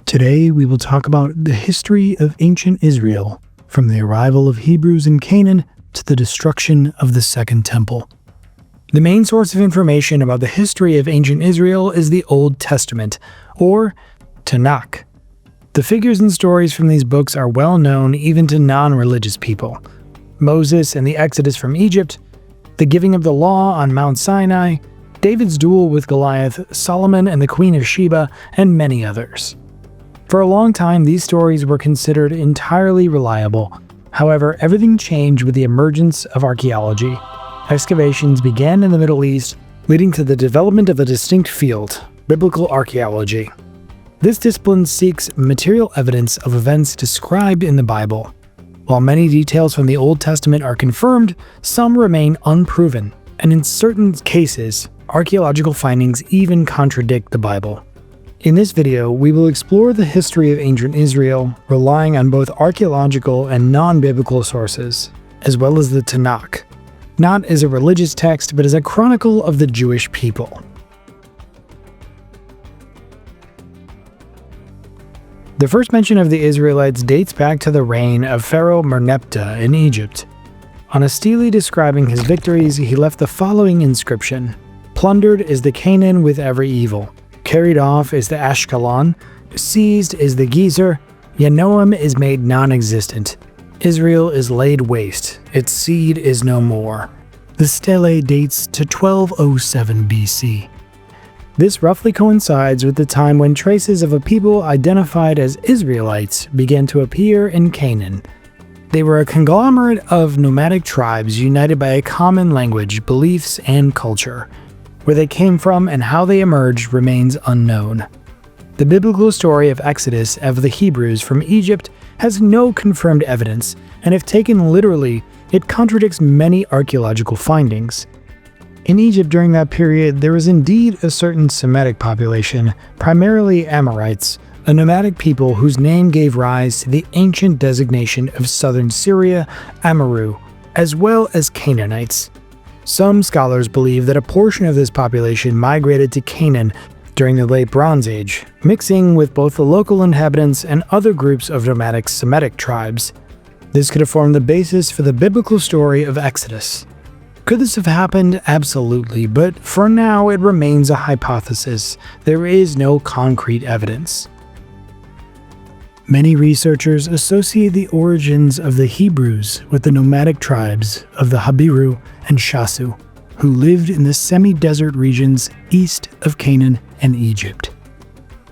Today we will talk about the history of ancient Israel, from the arrival of Hebrews in Canaan to the destruction of the Second Temple. The main source of information about the history of ancient Israel is the Old Testament, or Tanakh. The figures and stories from these books are well known even to non-religious people. Moses and the Exodus from Egypt, the giving of the law on Mount Sinai, David's duel with Goliath, Solomon and the Queen of Sheba, and many others. For a long time, these stories were considered entirely reliable. However, everything changed with the emergence of archaeology. Excavations began in the Middle East, leading to the development of a distinct field, biblical archaeology. This discipline seeks material evidence of events described in the Bible. While many details from the Old Testament are confirmed, some remain unproven, and in certain cases, archaeological findings even contradict the Bible. In this video, we will explore the history of ancient Israel, relying on both archaeological and non-biblical sources, as well as the Tanakh, not as a religious text, but as a chronicle of the Jewish people. The first mention of the Israelites dates back to the reign of Pharaoh Merneptah in Egypt. On a stele describing his victories, he left the following inscription: "Plundered is the Canaan with every evil. Carried off is the Ashkelon. Seized is the Gezer. Yanoam is made non-existent. Israel is laid waste. Its seed is no more." The stele dates to 1207 BC. This roughly coincides with the time when traces of a people identified as Israelites began to appear in Canaan. They were a conglomerate of nomadic tribes united by a common language, beliefs, and culture. Where they came from and how they emerged remains unknown. The biblical story of Exodus of the Hebrews from Egypt has no confirmed evidence, and if taken literally, it contradicts many archaeological findings. In Egypt during that period, there was indeed a certain Semitic population, primarily Amorites, a nomadic people whose name gave rise to the ancient designation of southern Syria, Amaru, as well as Canaanites. Some scholars believe that a portion of this population migrated to Canaan during the Late Bronze Age, mixing with both the local inhabitants and other groups of nomadic Semitic tribes. This could have formed the basis for the biblical story of Exodus. Could this have happened? Absolutely, but for now it remains a hypothesis. There is no concrete evidence. Many researchers associate the origins of the Hebrews with the nomadic tribes of the Habiru and Shasu, who lived in the semi-desert regions east of Canaan and Egypt.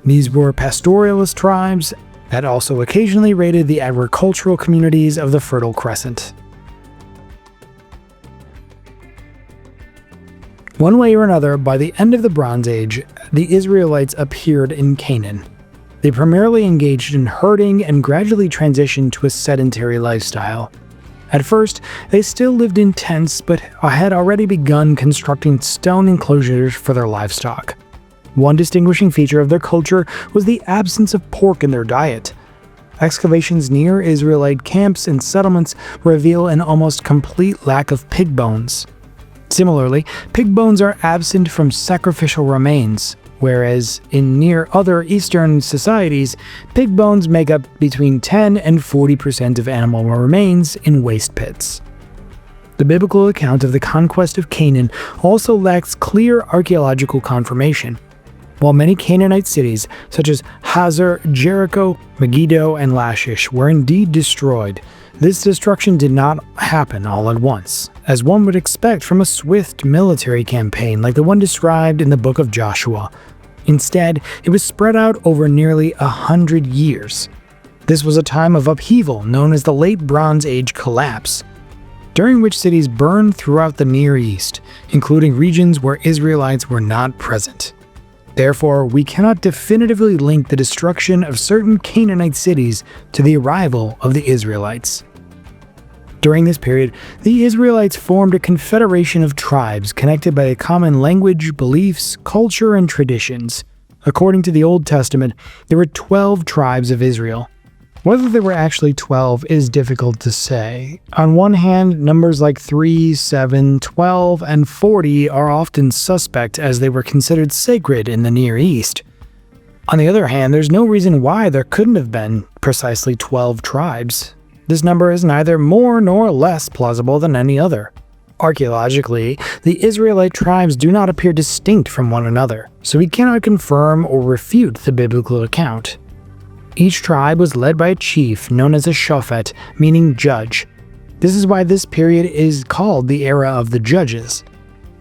These were pastoralist tribes that also occasionally raided the agricultural communities of the Fertile Crescent. One way or another, by the end of the Bronze Age, the Israelites appeared in Canaan. They primarily engaged in herding and gradually transitioned to a sedentary lifestyle. At first, they still lived in tents, but had already begun constructing stone enclosures for their livestock. One distinguishing feature of their culture was the absence of pork in their diet. Excavations near Israelite camps and settlements reveal an almost complete lack of pig bones. Similarly, pig bones are absent from sacrificial remains, whereas in near other Eastern societies, pig bones make up between 10 and 40% of animal remains in waste pits. The biblical account of the conquest of Canaan also lacks clear archaeological confirmation. While many Canaanite cities, such as Hazor, Jericho, Megiddo, and Lachish, were indeed destroyed, this destruction did not happen all at once, as one would expect from a swift military campaign like the one described in the book of Joshua. Instead, it was spread out over nearly 100 years. This was a time of upheaval known as the Late Bronze Age collapse, during which cities burned throughout the Near East, including regions where Israelites were not present. Therefore, we cannot definitively link the destruction of certain Canaanite cities to the arrival of the Israelites. During this period, the Israelites formed a confederation of tribes connected by a common language, beliefs, culture, and traditions. According to the Old Testament, there were 12 tribes of Israel. Whether there were actually 12 is difficult to say. On one hand, numbers like 3, 7, 12, and 40 are often suspect as they were considered sacred in the Near East. On the other hand, there's no reason why there couldn't have been precisely 12 tribes. This number is neither more nor less plausible than any other. Archaeologically, the Israelite tribes do not appear distinct from one another, so we cannot confirm or refute the biblical account. Each tribe was led by a chief known as a shofet, meaning judge. This is why this period is called the era of the judges.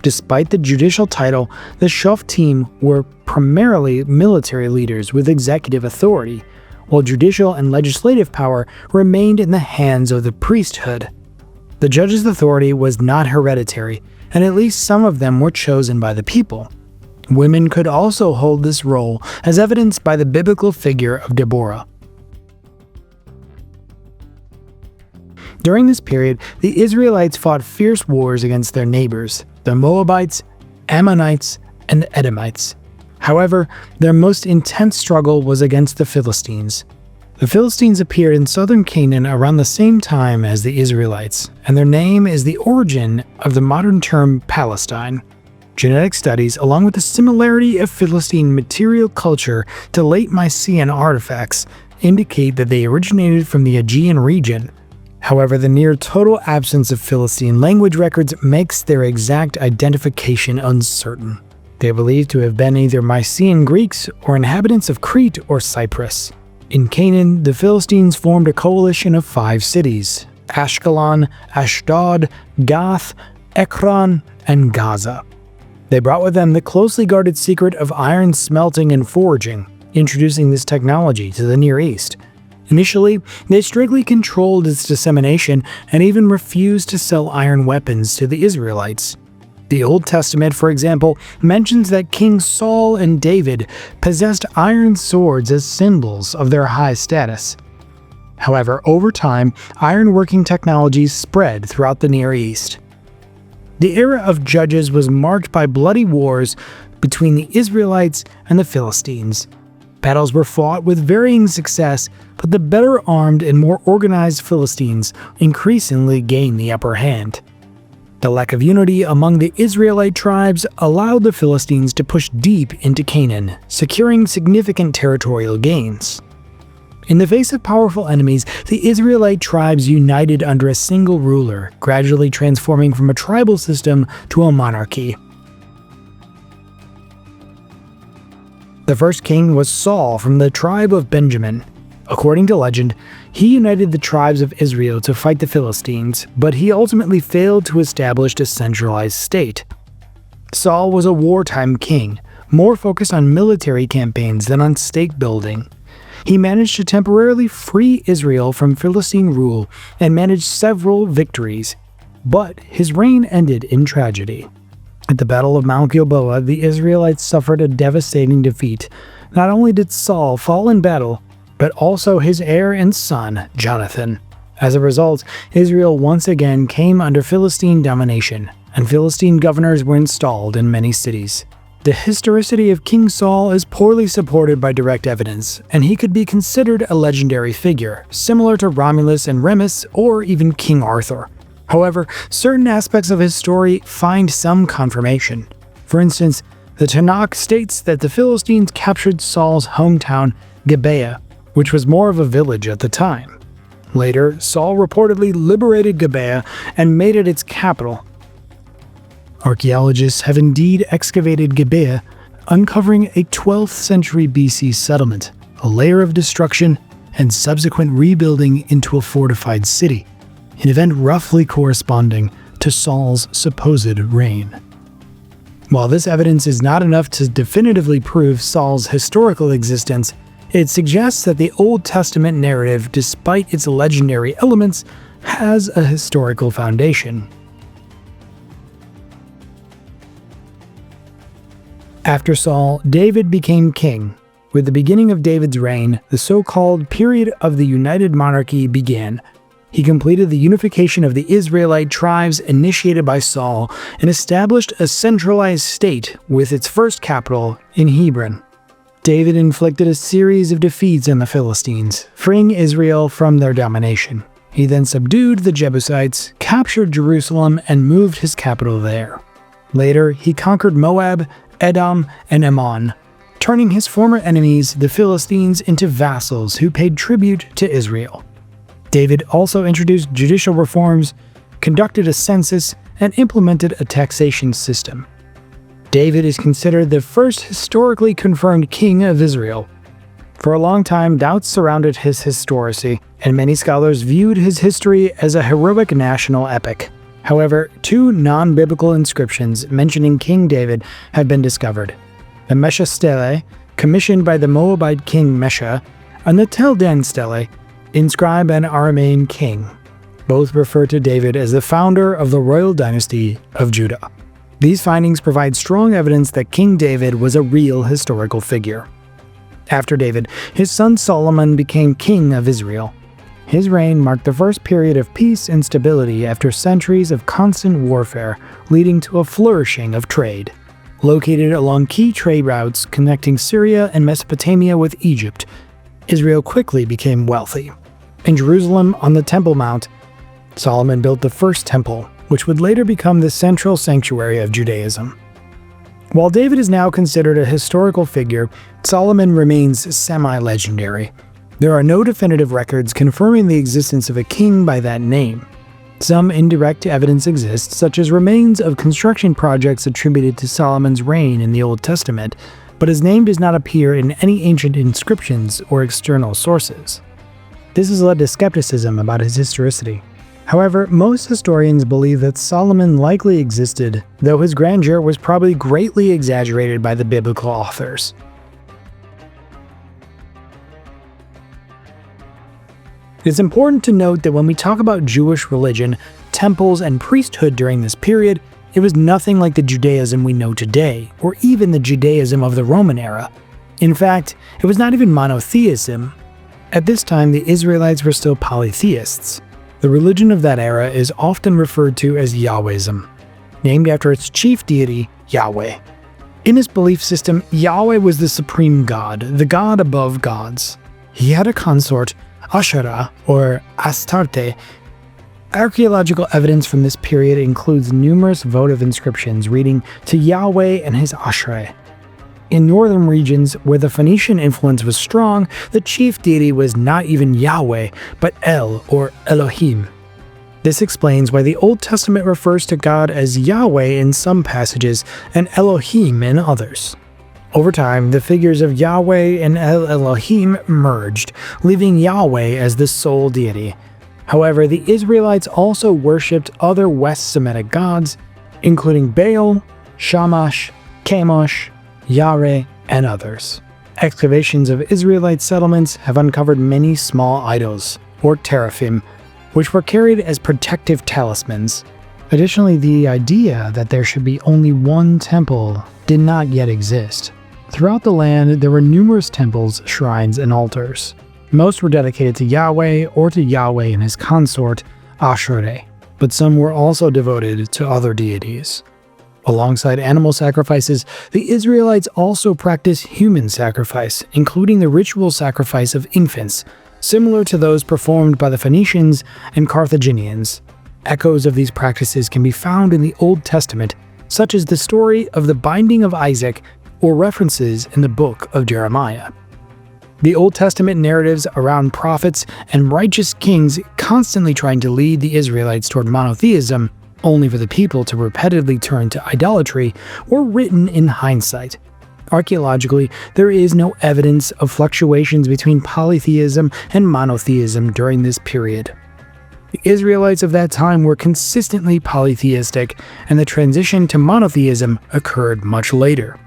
Despite the judicial title, the shoftim were primarily military leaders with executive authority, while judicial and legislative power remained in the hands of the priesthood. The judges' authority was not hereditary, and at least some of them were chosen by the people. Women could also hold this role, as evidenced by the biblical figure of Deborah. During this period, the Israelites fought fierce wars against their neighbors, the Moabites, Ammonites, and the Edomites. However, their most intense struggle was against the Philistines. The Philistines appeared in southern Canaan around the same time as the Israelites, and their name is the origin of the modern term Palestine. Genetic studies, along with the similarity of Philistine material culture to late Mycenaean artifacts, indicate that they originated from the Aegean region. However, the near total absence of Philistine language records makes their exact identification uncertain. They are believed to have been either Mycenaean Greeks or inhabitants of Crete or Cyprus. In Canaan, the Philistines formed a coalition of 5 cities: Ashkelon, Ashdod, Gath, Ekron, and Gaza. They brought with them the closely guarded secret of iron smelting and forging, introducing this technology to the Near East. Initially, they strictly controlled its dissemination and even refused to sell iron weapons to the Israelites. The Old Testament, for example, mentions that King Saul and David possessed iron swords as symbols of their high status. However, over time, ironworking technologies spread throughout the Near East. The era of Judges was marked by bloody wars between the Israelites and the Philistines. Battles were fought with varying success, but the better armed and more organized Philistines increasingly gained the upper hand. The lack of unity among the Israelite tribes allowed the Philistines to push deep into Canaan, securing significant territorial gains. In the face of powerful enemies, the Israelite tribes united under a single ruler, gradually transforming from a tribal system to a monarchy. The first king was Saul from the tribe of Benjamin. According to legend, he united the tribes of Israel to fight the Philistines, but he ultimately failed to establish a centralized state. Saul was a wartime king, more focused on military campaigns than on state building. He managed to temporarily free Israel from Philistine rule and managed several victories, but his reign ended in tragedy. At the Battle of Mount Gilboa, the Israelites suffered a devastating defeat. Not only did Saul fall in battle, but also his heir and son, Jonathan. As a result, Israel once again came under Philistine domination, and Philistine governors were installed in many cities. The historicity of King Saul is poorly supported by direct evidence, and he could be considered a legendary figure, similar to Romulus and Remus or even King Arthur. However, certain aspects of his story find some confirmation. For instance, the Tanakh states that the Philistines captured Saul's hometown, Gibeah, which was more of a village at the time. Later, Saul reportedly liberated Gibeah and made it its capital. Archaeologists have indeed excavated Gibeah, uncovering a 12th century BC settlement, a layer of destruction, and subsequent rebuilding into a fortified city, an event roughly corresponding to Saul's supposed reign. While this evidence is not enough to definitively prove Saul's historical existence, it suggests that the Old Testament narrative, despite its legendary elements, has a historical foundation. After Saul, David became king. With the beginning of David's reign, the so-called period of the United Monarchy began. He completed the unification of the Israelite tribes initiated by Saul and established a centralized state with its first capital in Hebron. David inflicted a series of defeats on the Philistines, freeing Israel from their domination. He then subdued the Jebusites, captured Jerusalem, and moved his capital there. Later, he conquered Moab, Edom, and Ammon, turning his former enemies, the Philistines, into vassals who paid tribute to Israel. David also introduced judicial reforms, conducted a census, and implemented a taxation system. David is considered the first historically confirmed king of Israel. For a long time, doubts surrounded his historicity, and many scholars viewed his history as a heroic national epic. However, two non-biblical inscriptions mentioning King David have been discovered: the Mesha stele, commissioned by the Moabite king Mesha, and the Tel Dan stele, inscribed by an Aramean king. Both refer to David as the founder of the royal dynasty of Judah. These findings provide strong evidence that King David was a real historical figure. After David, his son Solomon became king of Israel. His reign marked the first period of peace and stability after centuries of constant warfare, leading to a flourishing of trade. Located along key trade routes connecting Syria and Mesopotamia with Egypt, Israel quickly became wealthy. In Jerusalem, on the Temple Mount, Solomon built the first temple, which would later become the central sanctuary of Judaism. While David is now considered a historical figure, Solomon remains semi-legendary. There are no definitive records confirming the existence of a king by that name. Some indirect evidence exists, such as remains of construction projects attributed to Solomon's reign in the Old Testament, but his name does not appear in any ancient inscriptions or external sources. This has led to skepticism about his historicity. However, most historians believe that Solomon likely existed, though his grandeur was probably greatly exaggerated by the biblical authors. It's important to note that when we talk about Jewish religion, temples, and priesthood during this period, it was nothing like the Judaism we know today, or even the Judaism of the Roman era. In fact, it was not even monotheism. At this time, the Israelites were still polytheists. The religion of that era is often referred to as Yahwism, named after its chief deity, Yahweh. In this belief system, Yahweh was the supreme god, the god above gods. He had a consort, Asherah, or Astarte. Archaeological evidence from this period includes numerous votive inscriptions reading to Yahweh and his Asherah. In northern regions where the Phoenician influence was strong, the chief deity was not even Yahweh, but El or Elohim. This explains why the Old Testament refers to God as Yahweh in some passages and Elohim in others. Over time, the figures of Yahweh and El Elohim merged, leaving Yahweh as the sole deity. However, the Israelites also worshipped other West Semitic gods, including Baal, Shamash, Chemosh, Yahweh, and others. Excavations of Israelite settlements have uncovered many small idols, or teraphim, which were carried as protective talismans. Additionally, the idea that there should be only one temple did not yet exist. Throughout the land, there were numerous temples, shrines, and altars. Most were dedicated to Yahweh or to Yahweh and his consort, Asherah, but some were also devoted to other deities. Alongside animal sacrifices, the Israelites also practiced human sacrifice, including the ritual sacrifice of infants, similar to those performed by the Phoenicians and Carthaginians. Echoes of these practices can be found in the Old Testament, such as the story of the binding of Isaac or references in the book of Jeremiah. The Old Testament narratives around prophets and righteous kings constantly trying to lead the Israelites toward monotheism, only for the people to repetitively turn to idolatry, were written in hindsight. Archaeologically, there is no evidence of fluctuations between polytheism and monotheism during this period. The Israelites of that time were consistently polytheistic, and the transition to monotheism occurred much later.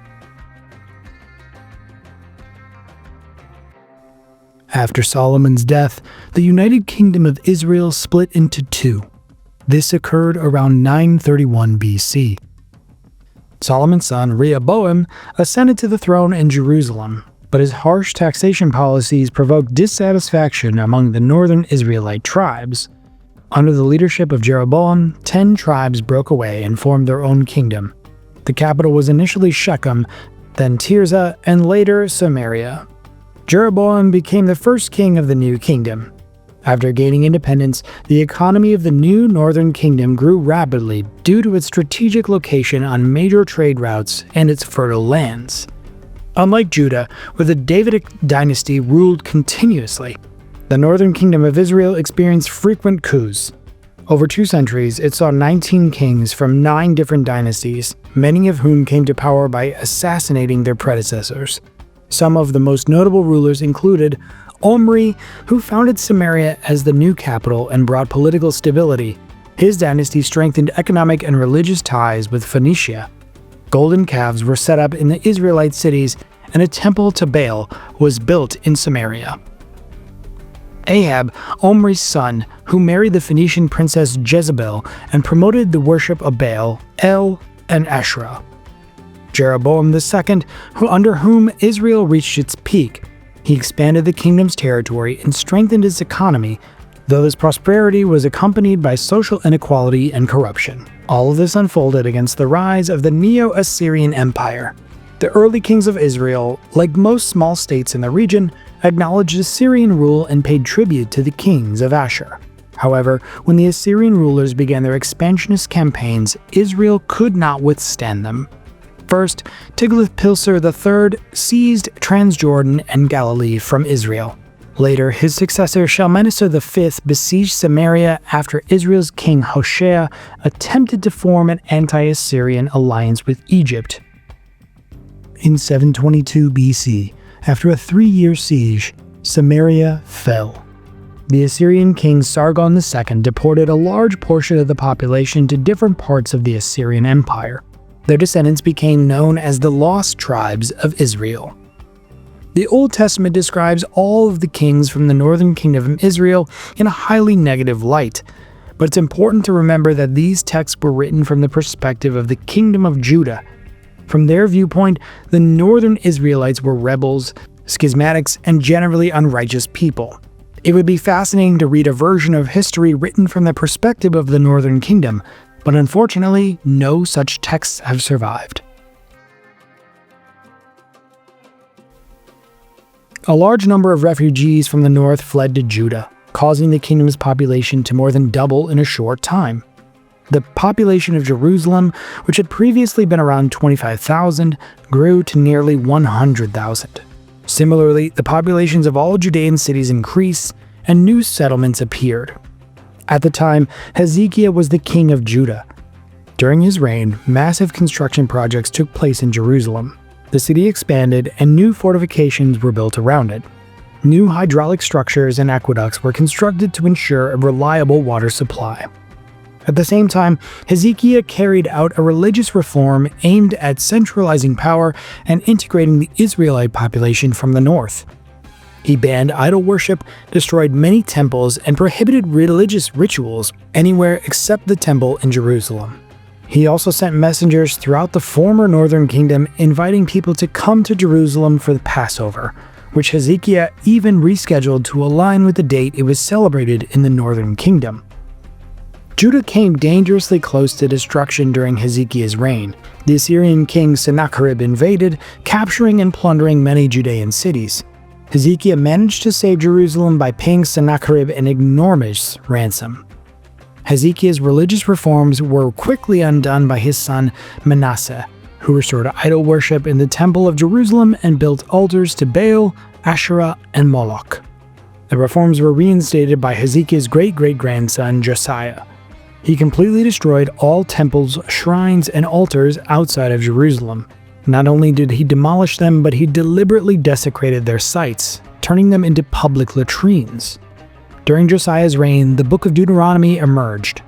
After Solomon's death, the United Kingdom of Israel split into two. This occurred around 931 BC. Solomon's son Rehoboam ascended to the throne in Jerusalem, but his harsh taxation policies provoked dissatisfaction among the northern Israelite tribes. Under the leadership of Jeroboam, 10 tribes broke away and formed their own kingdom. The capital was initially Shechem, then Tirzah, and later Samaria. Jeroboam became the first king of the new kingdom. After gaining independence, the economy of the new northern kingdom grew rapidly due to its strategic location on major trade routes and its fertile lands. Unlike Judah, where the Davidic dynasty ruled continuously, the northern kingdom of Israel experienced frequent coups. Over 2 centuries, it saw 19 kings from 9 different dynasties, many of whom came to power by assassinating their predecessors. Some of the most notable rulers included Omri, who founded Samaria as the new capital and brought political stability. His dynasty strengthened economic and religious ties with Phoenicia. Golden calves were set up in the Israelite cities, and a temple to Baal was built in Samaria. Ahab, Omri's son, who married the Phoenician princess Jezebel and promoted the worship of Baal, El, and Asherah. Jeroboam II, under whom Israel reached its peak. He expanded the kingdom's territory and strengthened its economy, though this prosperity was accompanied by social inequality and corruption. All of this unfolded against the rise of the Neo-Assyrian Empire. The early kings of Israel, like most small states in the region, acknowledged Assyrian rule and paid tribute to the kings of Ashur. However, when the Assyrian rulers began their expansionist campaigns, Israel could not withstand them. First, Tiglath-Pileser III seized Transjordan and Galilee from Israel. Later, his successor Shalmaneser V besieged Samaria after Israel's king Hoshea attempted to form an anti-Assyrian alliance with Egypt. In 722 BC, after a 3-year siege, Samaria fell. The Assyrian king Sargon II deported a large portion of the population to different parts of the Assyrian Empire. Their descendants became known as the Lost Tribes of Israel. The Old Testament describes all of the kings from the northern kingdom of Israel in a highly negative light, but it's important to remember that these texts were written from the perspective of the kingdom of Judah. From their viewpoint, the northern Israelites were rebels, schismatics, and generally unrighteous people. It would be fascinating to read a version of history written from the perspective of the northern kingdom, but unfortunately, no such texts have survived. A large number of refugees from the north fled to Judah, causing the kingdom's population to more than double in a short time. The population of Jerusalem, which had previously been around 25,000, grew to nearly 100,000. Similarly, the populations of all Judean cities increased, and new settlements appeared. At the time, Hezekiah was the king of Judah. During his reign, massive construction projects took place in Jerusalem. The city expanded, and new fortifications were built around it. New hydraulic structures and aqueducts were constructed to ensure a reliable water supply. At the same time, Hezekiah carried out a religious reform aimed at centralizing power and integrating the Israelite population from the north. He banned idol worship, destroyed many temples, and prohibited religious rituals anywhere except the temple in Jerusalem. He also sent messengers throughout the former northern kingdom inviting people to come to Jerusalem for the Passover, which Hezekiah even rescheduled to align with the date it was celebrated in the northern kingdom. Judah came dangerously close to destruction during Hezekiah's reign. The Assyrian king Sennacherib invaded, capturing and plundering many Judean cities. Hezekiah managed to save Jerusalem by paying Sennacherib an enormous ransom. Hezekiah's religious reforms were quickly undone by his son Manasseh, who restored idol worship in the Temple of Jerusalem and built altars to Baal, Asherah, and Moloch. The reforms were reinstated by Hezekiah's great-great-grandson Josiah. He completely destroyed all temples, shrines, and altars outside of Jerusalem. Not only did he demolish them, but he deliberately desecrated their sites, turning them into public latrines. During Josiah's reign, the Book of Deuteronomy emerged.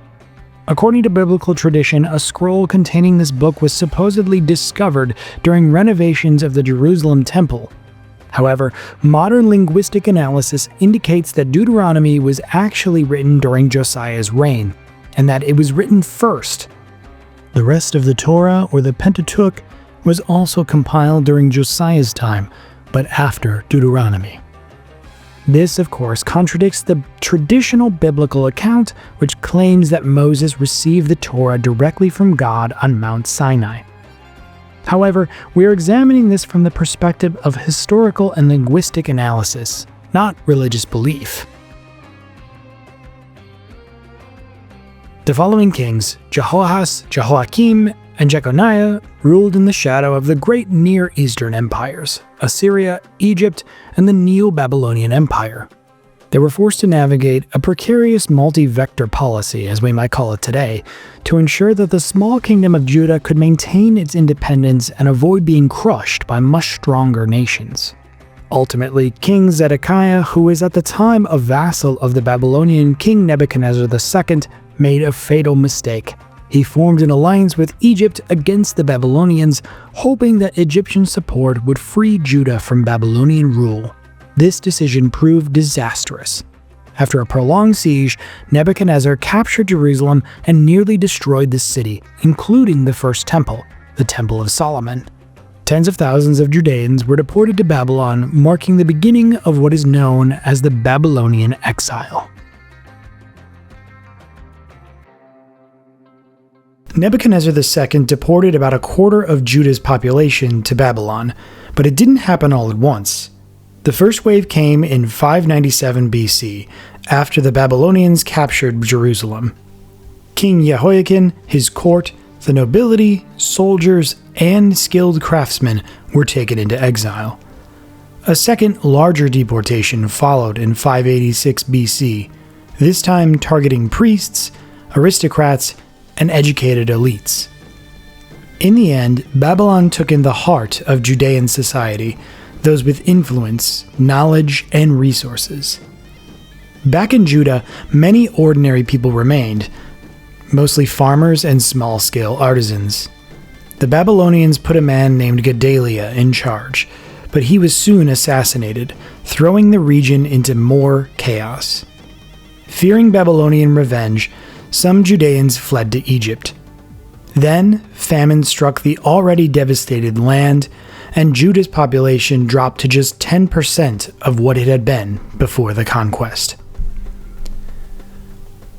According to biblical tradition, a scroll containing this book was supposedly discovered during renovations of the Jerusalem temple. However, modern linguistic analysis indicates that Deuteronomy was actually written during Josiah's reign, and that it was written first. The rest of the Torah, or the Pentateuch, was also compiled during Josiah's time, but after Deuteronomy. This, of course, contradicts the traditional biblical account, which claims that Moses received the Torah directly from God on Mount Sinai. However, we are examining this from the perspective of historical and linguistic analysis, not religious belief. The following kings, Jehoahaz, Jehoiakim, and Jeconiah ruled in the shadow of the great Near Eastern empires, Assyria, Egypt, and the Neo-Babylonian Empire. They were forced to navigate a precarious multi-vector policy, as we might call it today, to ensure that the small kingdom of Judah could maintain its independence and avoid being crushed by much stronger nations. Ultimately, King Zedekiah, who was at the time a vassal of the Babylonian king Nebuchadnezzar II, made a fatal mistake. He formed an alliance with Egypt against the Babylonians, hoping that Egyptian support would free Judah from Babylonian rule. This decision proved disastrous. After a prolonged siege, Nebuchadnezzar captured Jerusalem and nearly destroyed the city, including the first temple, the Temple of Solomon. Tens of thousands of Judeans were deported to Babylon, marking the beginning of what is known as the Babylonian exile. Nebuchadnezzar II deported about a quarter of Judah's population to Babylon, but it didn't happen all at once. The first wave came in 597 BC, after the Babylonians captured Jerusalem. King Jehoiakim, his court, the nobility, soldiers, and skilled craftsmen were taken into exile. A second, larger deportation followed in 586 BC, this time targeting priests, aristocrats, and educated elites. In the end, Babylon took in the heart of Judean society, those with influence, knowledge, and resources. Back in Judah, many ordinary people remained, mostly farmers and small-scale artisans. The Babylonians put a man named Gedaliah in charge, but he was soon assassinated, throwing the region into more chaos. Fearing Babylonian revenge, some Judeans fled to Egypt. Then, famine struck the already devastated land, and Judah's population dropped to just 10% of what it had been before the conquest.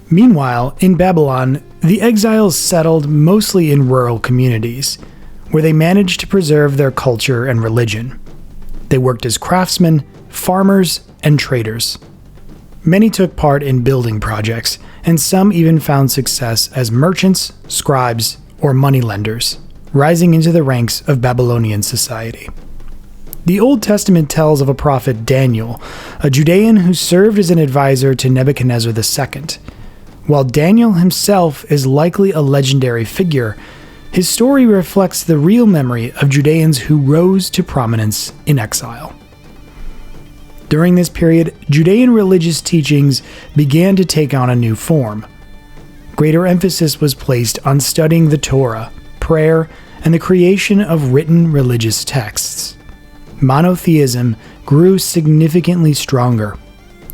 Meanwhile, in Babylon, the exiles settled mostly in rural communities, where they managed to preserve their culture and religion. They worked as craftsmen, farmers, and traders. Many took part in building projects, and some even found success as merchants, scribes, or moneylenders, rising into the ranks of Babylonian society. The Old Testament tells of a prophet Daniel, a Judean who served as an advisor to Nebuchadnezzar II. While Daniel himself is likely a legendary figure, his story reflects the real memory of Judeans who rose to prominence in exile. During this period, Judean religious teachings began to take on a new form. Greater emphasis was placed on studying the Torah, prayer, and the creation of written religious texts. Monotheism grew significantly stronger.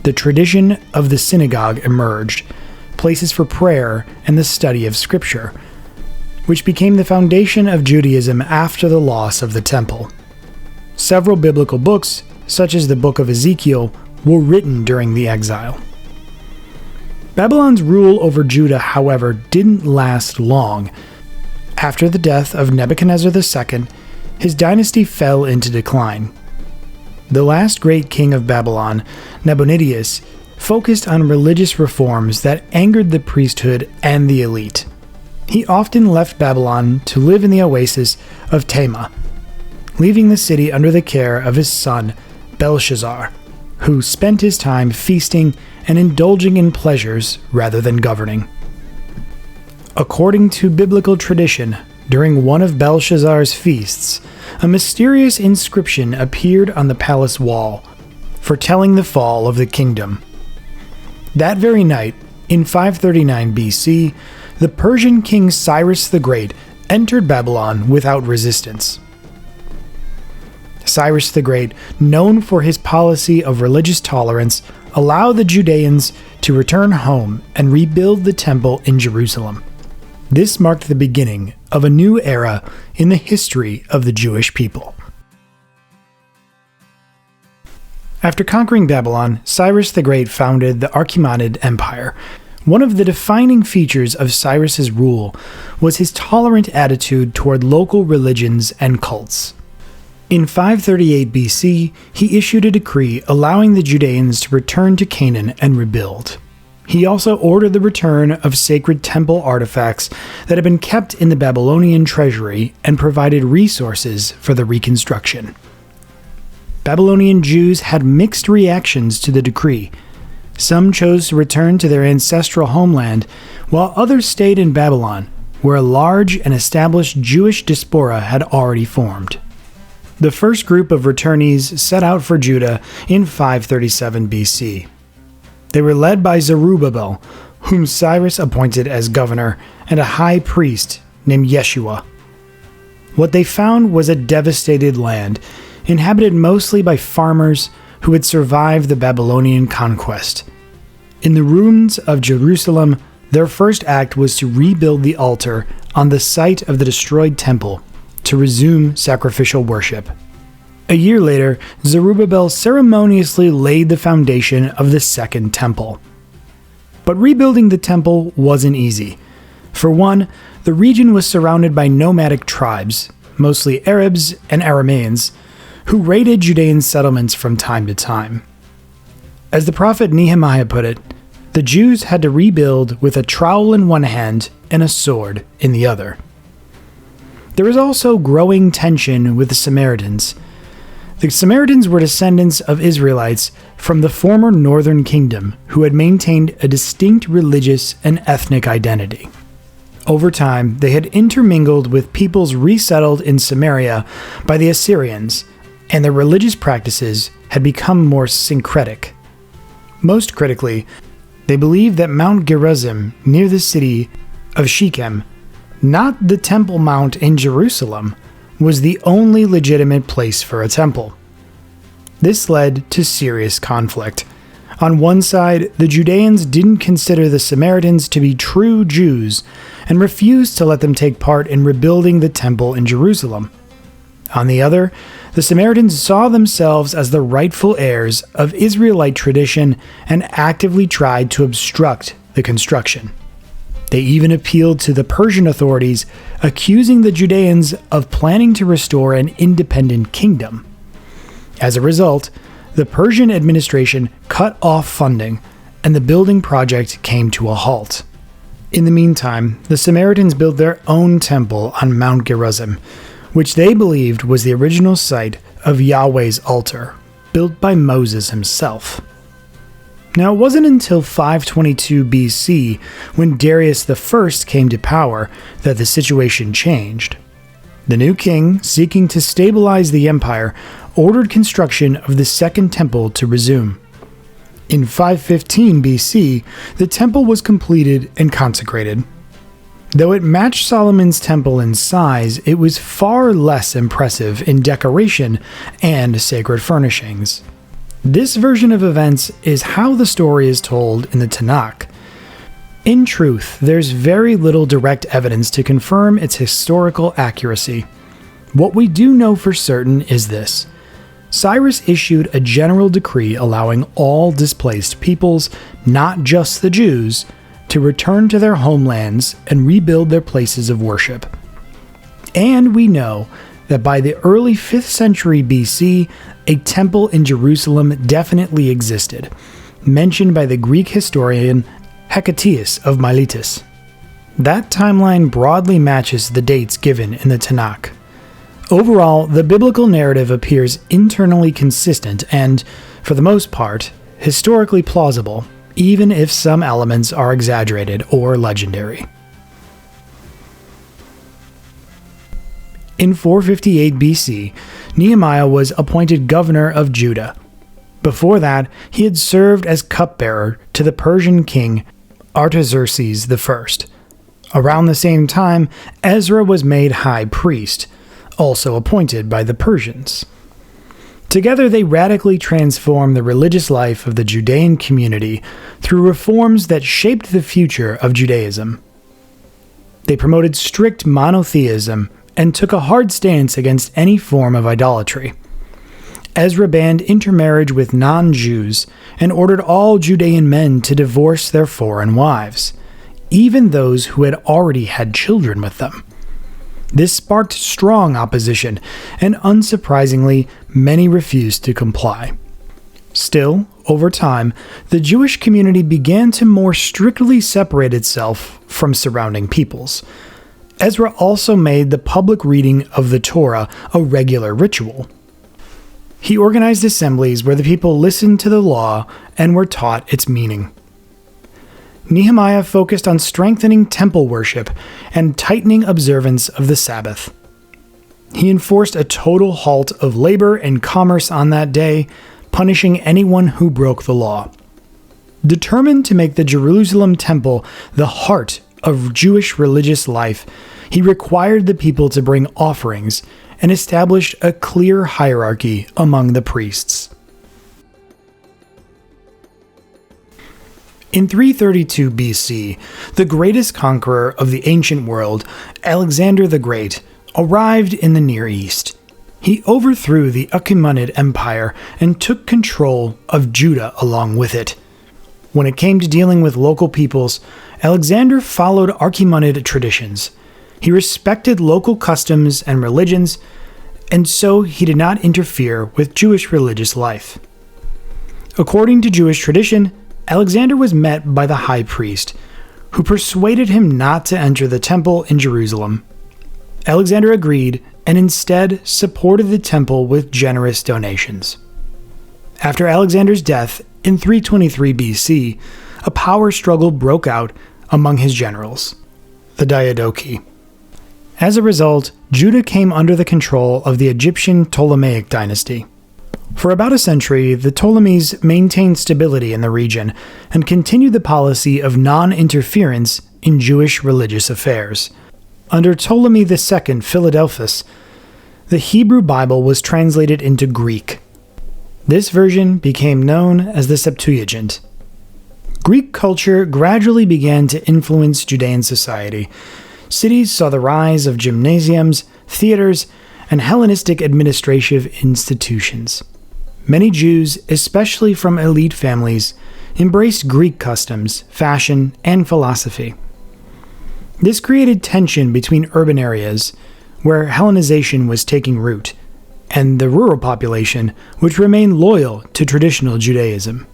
The tradition of the synagogue emerged, places for prayer and the study of scripture, which became the foundation of Judaism after the loss of the temple. Several biblical books, such as the Book of Ezekiel, were written during the exile. Babylon's rule over Judah, however, didn't last long. After the death of Nebuchadnezzar II, his dynasty fell into decline. The last great king of Babylon, Nabonidus, focused on religious reforms that angered the priesthood and the elite. He often left Babylon to live in the oasis of Tema, leaving the city under the care of his son, Belshazzar, who spent his time feasting and indulging in pleasures rather than governing. According to biblical tradition, during one of Belshazzar's feasts, a mysterious inscription appeared on the palace wall, foretelling the fall of the kingdom. That very night, in 539 BC, the Persian king Cyrus the Great entered Babylon without resistance. Cyrus the Great, known for his policy of religious tolerance, allowed the Judeans to return home and rebuild the temple in Jerusalem. This marked the beginning of a new era in the history of the Jewish people. After conquering Babylon, Cyrus the Great founded the Achaemenid Empire. One of the defining features of Cyrus's rule was his tolerant attitude toward local religions and cults. In 538 BC, he issued a decree allowing the Judeans to return to Canaan and rebuild. He also ordered the return of sacred temple artifacts that had been kept in the Babylonian treasury and provided resources for the reconstruction. Babylonian Jews had mixed reactions to the decree. Some chose to return to their ancestral homeland, while others stayed in Babylon, where a large and established Jewish diaspora had already formed. The first group of returnees set out for Judah in 537 BC. They were led by Zerubbabel, whom Cyrus appointed as governor, and a high priest named Yeshua. What they found was a devastated land, inhabited mostly by farmers who had survived the Babylonian conquest. In the ruins of Jerusalem, their first act was to rebuild the altar on the site of the destroyed temple to resume sacrificial worship. A year later, Zerubbabel ceremoniously laid the foundation of the second temple. But rebuilding the temple wasn't easy. For one, the region was surrounded by nomadic tribes, mostly Arabs and Arameans, who raided Judean settlements from time to time. As the prophet Nehemiah put it, the Jews had to rebuild with a trowel in one hand and a sword in the other. There was also growing tension with the Samaritans. The Samaritans were descendants of Israelites from the former northern kingdom who had maintained a distinct religious and ethnic identity. Over time, they had intermingled with peoples resettled in Samaria by the Assyrians, and their religious practices had become more syncretic. Most critically, they believed that Mount Gerizim near the city of Shechem, not the Temple Mount in Jerusalem, was the only legitimate place for a temple. This led to serious conflict. On one side, the Judeans didn't consider the Samaritans to be true Jews and refused to let them take part in rebuilding the temple in Jerusalem. On the other, the Samaritans saw themselves as the rightful heirs of Israelite tradition and actively tried to obstruct the construction. They even appealed to the Persian authorities, accusing the Judeans of planning to restore an independent kingdom. As a result, the Persian administration cut off funding, and the building project came to a halt. In the meantime, the Samaritans built their own temple on Mount Gerizim, which they believed was the original site of Yahweh's altar, built by Moses himself. Now, it wasn't until 522 BC, when Darius I came to power, that the situation changed. The new king, seeking to stabilize the empire, ordered construction of the second temple to resume. In 515 BC, the temple was completed and consecrated. Though it matched Solomon's temple in size, it was far less impressive in decoration and sacred furnishings. This version of events is how the story is told in the Tanakh. In truth, there's very little direct evidence to confirm its historical accuracy. What we do know for certain is this: Cyrus issued a general decree allowing all displaced peoples, not just the Jews, to return to their homelands and rebuild their places of worship. And we know that by the early 5th century BC, a temple in Jerusalem definitely existed, mentioned by the Greek historian Hecataeus of Miletus. That timeline broadly matches the dates given in the Tanakh. Overall, the biblical narrative appears internally consistent and, for the most part, historically plausible, even if some elements are exaggerated or legendary. In 458 BC, Nehemiah was appointed governor of Judah. Before that, he had served as cupbearer to the Persian king Artaxerxes I. Around the same time, Ezra was made high priest, also appointed by the Persians. Together, they radically transformed the religious life of the Judean community through reforms that shaped the future of Judaism. They promoted strict monotheism and took a hard stance against any form of idolatry. Ezra banned intermarriage with non-Jews and ordered all Judean men to divorce their foreign wives, even those who had already had children with them. This sparked strong opposition, and unsurprisingly, many refused to comply. Still, over time, the Jewish community began to more strictly separate itself from surrounding peoples. Ezra also made the public reading of the Torah a regular ritual. He organized assemblies where the people listened to the law and were taught its meaning. Nehemiah focused on strengthening temple worship and tightening observance of the Sabbath. He enforced a total halt of labor and commerce on that day, punishing anyone who broke the law. Determined to make the Jerusalem temple the heart of Jewish religious life, he required the people to bring offerings and established a clear hierarchy among the priests. In 332 BC, the greatest conqueror of the ancient world, Alexander the Great, arrived in the Near East. He overthrew the Achaemenid Empire and took control of Judah along with it. When it came to dealing with local peoples, Alexander followed Achaemenid traditions. He respected local customs and religions, and so he did not interfere with Jewish religious life. According to Jewish tradition, Alexander was met by the high priest, who persuaded him not to enter the temple in Jerusalem. Alexander agreed and instead supported the temple with generous donations. After Alexander's death in 323 BC, a power struggle broke out among his generals, the Diadochi. As a result, Judah came under the control of the Egyptian Ptolemaic dynasty. For about a century, the Ptolemies maintained stability in the region and continued the policy of non-interference in Jewish religious affairs. Under Ptolemy II Philadelphus, the Hebrew Bible was translated into Greek. This version became known as the Septuagint. Greek culture gradually began to influence Judean society. Cities saw the rise of gymnasiums, theaters, and Hellenistic administrative institutions. Many Jews, especially from elite families, embraced Greek customs, fashion, and philosophy. This created tension between urban areas, where Hellenization was taking root, and the rural population, which remained loyal to traditional Judaism.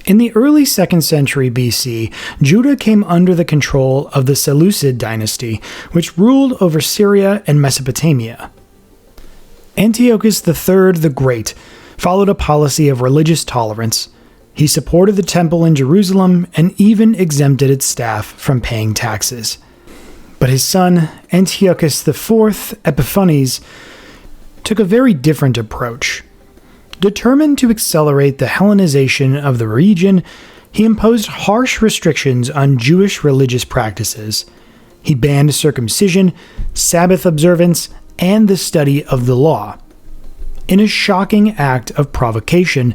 In the early 2nd century BC, Judah came under the control of the Seleucid dynasty, which ruled over Syria and Mesopotamia. Antiochus III the Great followed a policy of religious tolerance. He supported the temple in Jerusalem and even exempted its staff from paying taxes. But his son, Antiochus IV Epiphanes, took a very different approach. Determined to accelerate the Hellenization of the region, he imposed harsh restrictions on Jewish religious practices. He banned circumcision, Sabbath observance, and the study of the law. In a shocking act of provocation,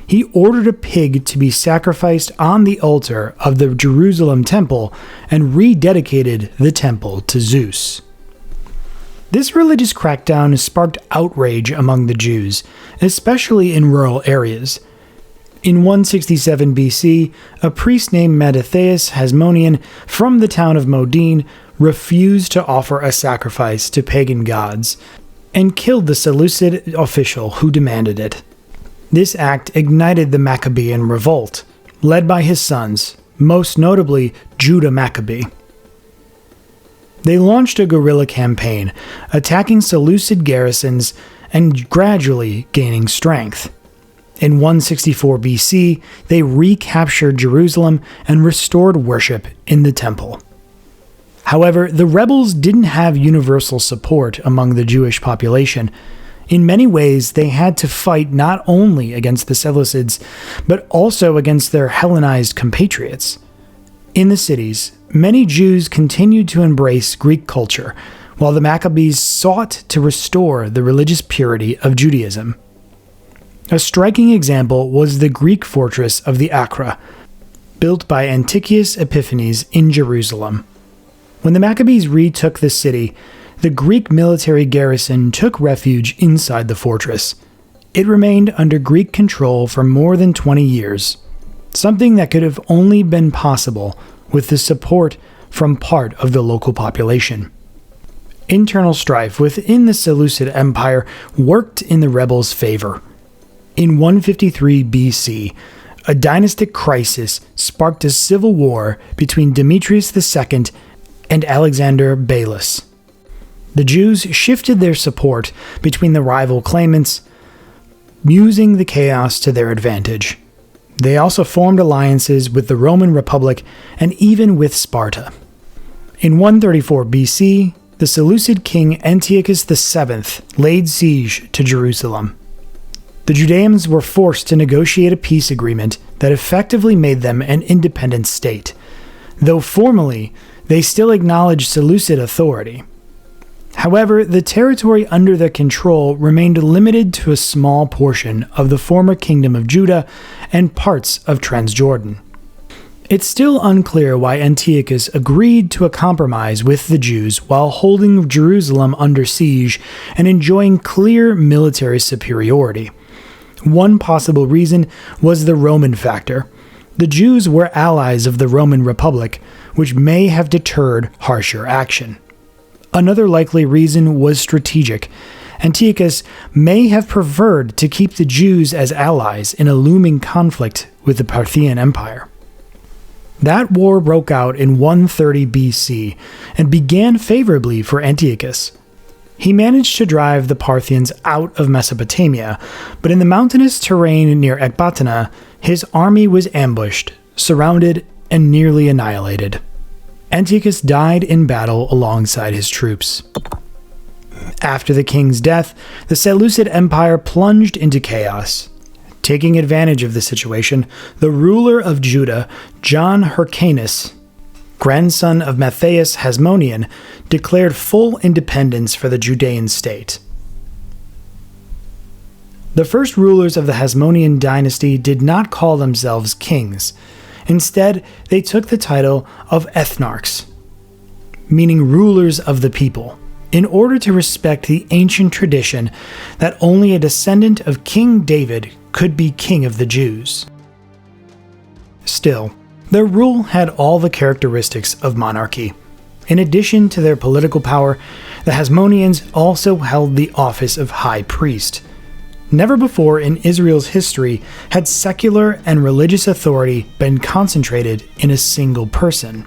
he ordered a pig to be sacrificed on the altar of the Jerusalem temple and rededicated the temple to Zeus. This religious crackdown sparked outrage among the Jews, especially in rural areas. In 167 BC, a priest named Mattathias Hasmonean from the town of Modin refused to offer a sacrifice to pagan gods and killed the Seleucid official who demanded it. This act ignited the Maccabean revolt, led by his sons, most notably Judah Maccabee. They launched a guerrilla campaign, attacking Seleucid garrisons and gradually gaining strength. In 164 BC, they recaptured Jerusalem and restored worship in the temple. However, the rebels didn't have universal support among the Jewish population. In many ways, they had to fight not only against the Seleucids, but also against their Hellenized compatriots. In the cities, many Jews continued to embrace Greek culture, while the Maccabees sought to restore the religious purity of Judaism. A striking example was the Greek fortress of the Acra, built by Antiochus Epiphanes in Jerusalem. When the Maccabees retook the city, the Greek military garrison took refuge inside the fortress. It remained under Greek control for more than 20 years, something that could have only been possible with the support from part of the local population. Internal strife within the Seleucid Empire worked in the rebels' favor. In 153 BC, a dynastic crisis sparked a civil war between Demetrius II and Alexander Belus. The Jews shifted their support between the rival claimants, using the chaos to their advantage. They also formed alliances with the Roman Republic and even with Sparta. In 134 BC, the Seleucid king Antiochus VII laid siege to Jerusalem. The Judeans were forced to negotiate a peace agreement that effectively made them an independent state, though formally they still acknowledged Seleucid authority. However, the territory under their control remained limited to a small portion of the former kingdom of Judah and parts of Transjordan. It's still unclear why Antiochus agreed to a compromise with the Jews while holding Jerusalem under siege and enjoying clear military superiority. One possible reason was the Roman factor. The Jews were allies of the Roman Republic, which may have deterred harsher action. Another likely reason was strategic. Antiochus may have preferred to keep the Jews as allies in a looming conflict with the Parthian Empire. That war broke out in 130 BC and began favorably for Antiochus. He managed to drive the Parthians out of Mesopotamia, but in the mountainous terrain near Ecbatana, his army was ambushed, surrounded, and nearly annihilated. Antiochus died in battle alongside his troops. After the king's death, the Seleucid Empire plunged into chaos. Taking advantage of the situation, the ruler of Judah, John Hyrcanus, grandson of Matthias Hasmonean, declared full independence for the Judean state. The first rulers of the Hasmonean dynasty did not call themselves kings. Instead, they took the title of ethnarchs, meaning rulers of the people, in order to respect the ancient tradition that only a descendant of King David could be king of the Jews. Still, their rule had all the characteristics of monarchy. In addition to their political power, the Hasmoneans also held the office of high priest. Never before in Israel's history had secular and religious authority been concentrated in a single person.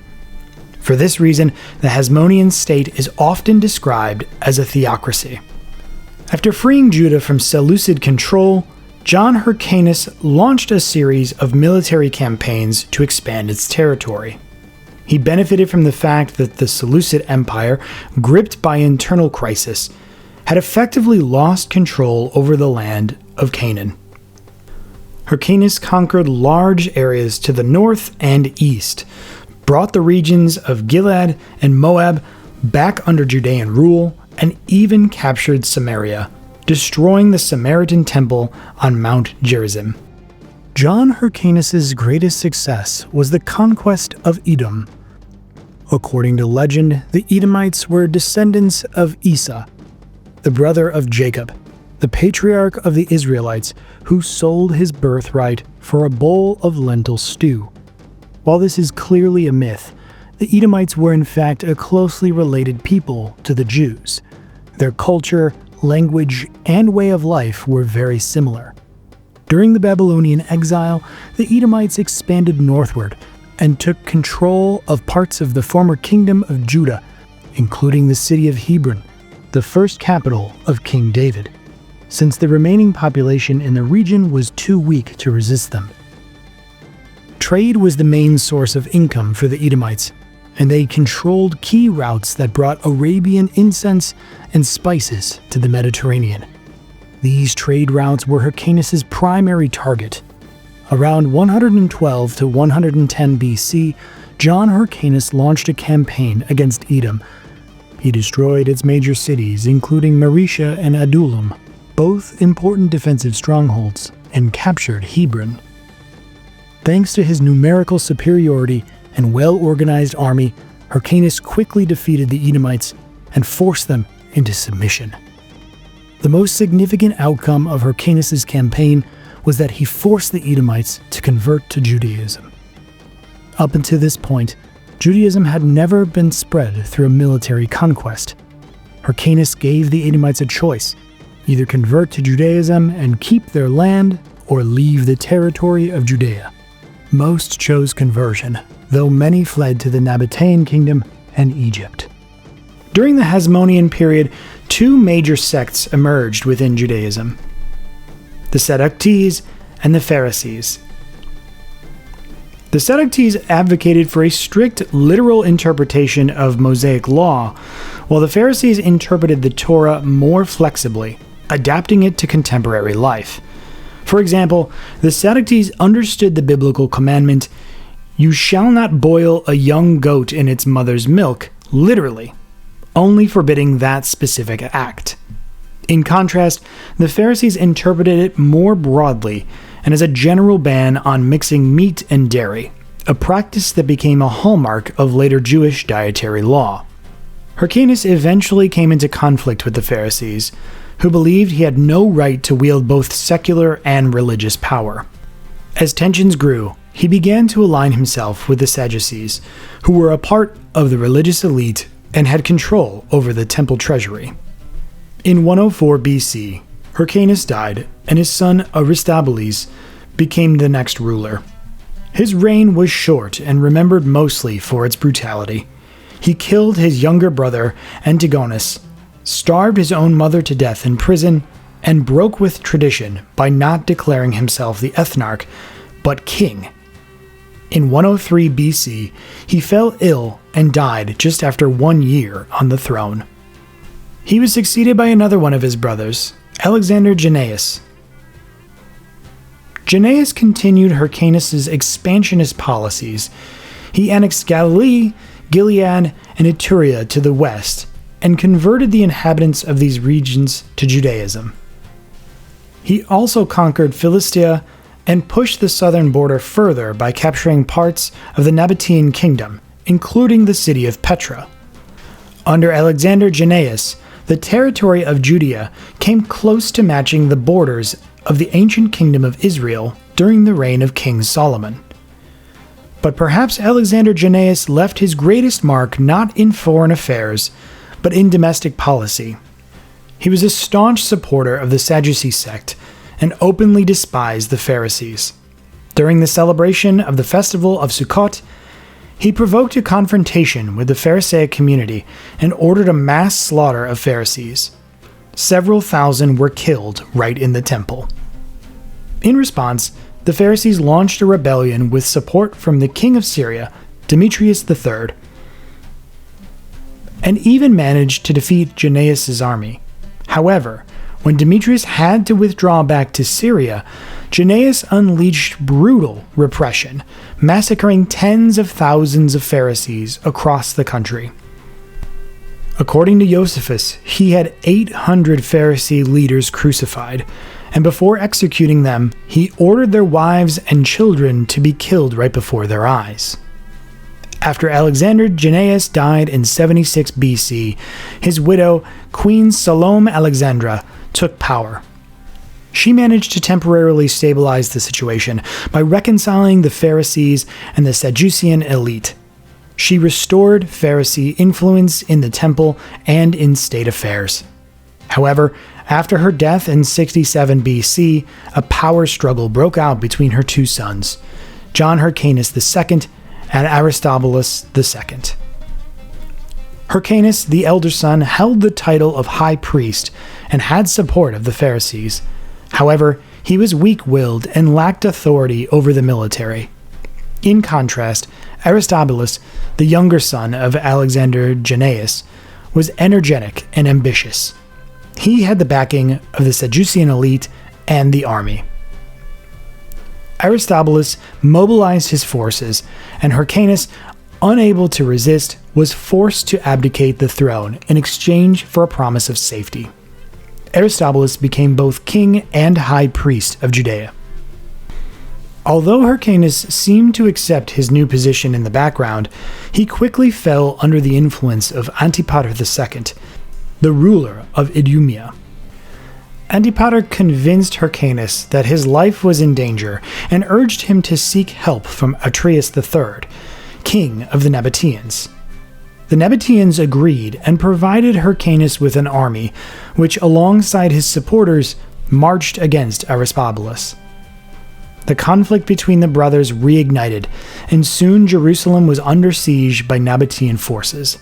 For this reason, the Hasmonean state is often described as a theocracy. After freeing Judah from Seleucid control, John Hyrcanus launched a series of military campaigns to expand its territory. He benefited from the fact that the Seleucid Empire, gripped by internal crisis, had effectively lost control over the land of Canaan. Hyrcanus conquered large areas to the north and east, brought the regions of Gilead and Moab back under Judean rule, and even captured Samaria, destroying the Samaritan temple on Mount Gerizim. John Hyrcanus' greatest success was the conquest of Edom. According to legend, the Edomites were descendants of Esau, the brother of Jacob, the patriarch of the Israelites, who sold his birthright for a bowl of lentil stew. While this is clearly a myth, the Edomites were in fact a closely related people to the Jews. Their culture, language, and way of life were very similar. During the Babylonian exile, the Edomites expanded northward and took control of parts of the former kingdom of Judah, including the city of Hebron, the first capital of King David, since the remaining population in the region was too weak to resist them. Trade was the main source of income for the Edomites, and they controlled key routes that brought Arabian incense and spices to the Mediterranean. These trade routes were Hyrcanus' primary target. Around 112 to 110 BC, John Hyrcanus launched a campaign against Edom. He destroyed its major cities, including Maresha and Adullam, both important defensive strongholds, and captured Hebron. Thanks to his numerical superiority and well-organized army, Hyrcanus quickly defeated the Edomites and forced them into submission. The most significant outcome of Hyrcanus' campaign was that he forced the Edomites to convert to Judaism. Up until this point, Judaism had never been spread through a military conquest. Hyrcanus gave the Edomites a choice: either convert to Judaism and keep their land, or leave the territory of Judea. Most chose conversion, though many fled to the Nabatean kingdom and Egypt. During the Hasmonean period, two major sects emerged within Judaism: the Sadducees and the Pharisees. The Sadducees advocated for a strict literal interpretation of Mosaic law, while the Pharisees interpreted the Torah more flexibly, adapting it to contemporary life. For example, the Sadducees understood the biblical commandment, "You shall not boil a young goat in its mother's milk," literally, only forbidding that specific act. In contrast, the Pharisees interpreted it more broadly and as a general ban on mixing meat and dairy, a practice that became a hallmark of later Jewish dietary law. Hyrcanus eventually came into conflict with the Pharisees, who believed he had no right to wield both secular and religious power. As tensions grew, he began to align himself with the Sadducees, who were a part of the religious elite and had control over the temple treasury. In 104 BC, Hyrcanus died, and his son Aristobulus became the next ruler. His reign was short and remembered mostly for its brutality. He killed his younger brother Antigonus, starved his own mother to death in prison, and broke with tradition by not declaring himself the ethnarch, but king. In 103 BC, he fell ill and died just after 1 year on the throne. He was succeeded by another one of his brothers, Alexander Jannaeus. Jannaeus continued Hyrcanus' expansionist policies. He annexed Galilee, Gilead, and Etruria to the west, and converted the inhabitants of these regions to Judaism. He also conquered Philistia and pushed the southern border further by capturing parts of the Nabatean kingdom, including the city of Petra. Under Alexander Jannaeus, the territory of Judea came close to matching the borders of the ancient kingdom of Israel during the reign of King Solomon. But perhaps Alexander Jannaeus left his greatest mark not in foreign affairs, but in domestic policy. He was a staunch supporter of the Sadducee sect and openly despised the Pharisees. During the celebration of the festival of Sukkot, he provoked a confrontation with the Pharisaic community and ordered a mass slaughter of Pharisees. Several thousand were killed right in the temple. In response, the Pharisees launched a rebellion with support from the king of Syria, Demetrius III, and even managed to defeat Jannaeus' army. However, when Demetrius had to withdraw back to Syria, Jannaeus unleashed brutal repression, massacring tens of thousands of Pharisees across the country. According to Josephus, he had 800 Pharisee leaders crucified, and before executing them, he ordered their wives and children to be killed right before their eyes. After Alexander Jannaeus died in 76 BC, his widow, Queen Salome Alexandra, took power. She managed to temporarily stabilize the situation by reconciling the Pharisees and the Sadducean elite. She restored Pharisee influence in the temple and in state affairs. However, after her death in 67 BC, a power struggle broke out between her two sons, John Hyrcanus II and Aristobulus II. Hyrcanus, the elder son, held the title of high priest and had support of the Pharisees. However, he was weak-willed and lacked authority over the military. In contrast, Aristobulus, the younger son of Alexander Jannaeus, was energetic and ambitious. He had the backing of the Sadducean elite and the army. Aristobulus mobilized his forces, and Hyrcanus, unable to resist, was forced to abdicate the throne in exchange for a promise of safety. Aristobulus became both king and high priest of Judea. Although Hyrcanus seemed to accept his new position in the background, he quickly fell under the influence of Antipater II, the ruler of Idumea. Antipater convinced Hyrcanus that his life was in danger and urged him to seek help from Atreus III, king of the Nabateans. The Nabateans agreed and provided Hyrcanus with an army, which alongside his supporters marched against Aristobulus. The conflict between the brothers reignited, and soon Jerusalem was under siege by Nabatean forces.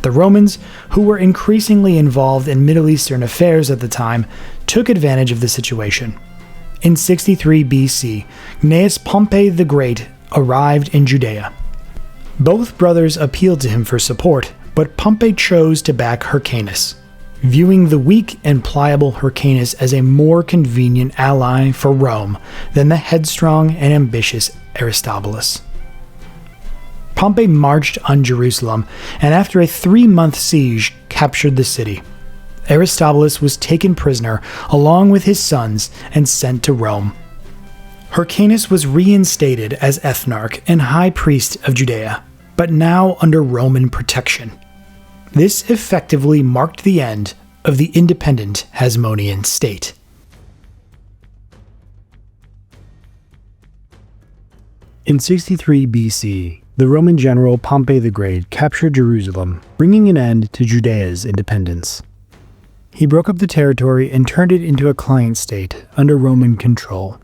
The Romans, who were increasingly involved in Middle Eastern affairs at the time, took advantage of the situation. In 63 BC, Gnaeus Pompey the Great arrived in Judea. Both brothers appealed to him for support, but Pompey chose to back Hyrcanus, viewing the weak and pliable Hyrcanus as a more convenient ally for Rome than the headstrong and ambitious Aristobulus. Pompey marched on Jerusalem, and after a 3-month siege, captured the city. Aristobulus was taken prisoner along with his sons and sent to Rome. Hyrcanus was reinstated as ethnarch and high priest of Judea, but now under Roman protection. This effectively marked the end of the independent Hasmonean state. In 63 BC, the Roman general Pompey the Great captured Jerusalem, bringing an end to Judea's independence. He broke up the territory and turned it into a client state under Roman control.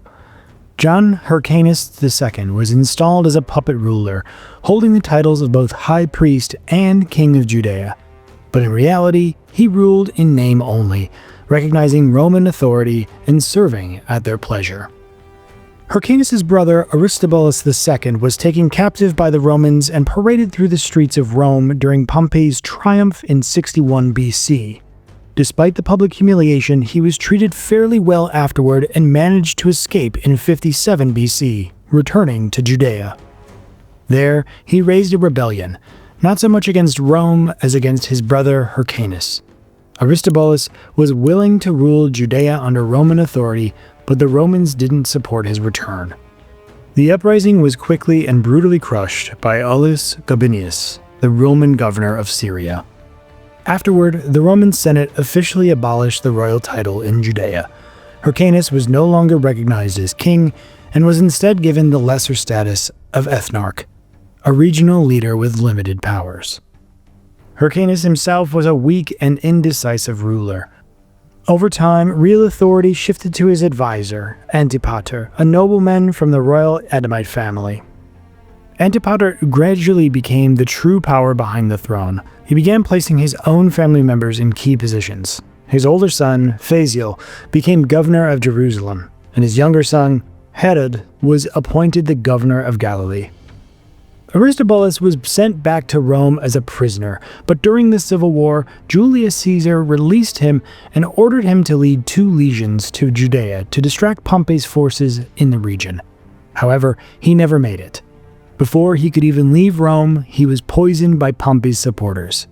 John Hyrcanus II was installed as a puppet ruler, holding the titles of both high priest and king of Judea. But in reality, he ruled in name only, recognizing Roman authority and serving at their pleasure. Hyrcanus' brother Aristobulus II was taken captive by the Romans and paraded through the streets of Rome during Pompey's triumph in 61 BC. Despite the public humiliation, he was treated fairly well afterward and managed to escape in 57 BC, returning to Judea. There, he raised a rebellion, not so much against Rome as against his brother Hyrcanus. Aristobulus was willing to rule Judea under Roman authority, but the Romans didn't support his return. The uprising was quickly and brutally crushed by Aulus Gabinius, the Roman governor of Syria. Afterward, the Roman Senate officially abolished the royal title in Judea. Hyrcanus was no longer recognized as king and was instead given the lesser status of ethnarch, a regional leader with limited powers. Hyrcanus himself was a weak and indecisive ruler. Over time, real authority shifted to his advisor, Antipater, a nobleman from the royal Edomite family. Antipater gradually became the true power behind the throne. He began placing his own family members in key positions. His older son, Phasael, became governor of Jerusalem, and his younger son, Herod, was appointed the governor of Galilee. Aristobulus was sent back to Rome as a prisoner, but during the civil war, Julius Caesar released him and ordered him to lead 2 legions to Judea to distract Pompey's forces in the region. However, he never made it. Before he could even leave Rome, he was poisoned by Pompey's supporters.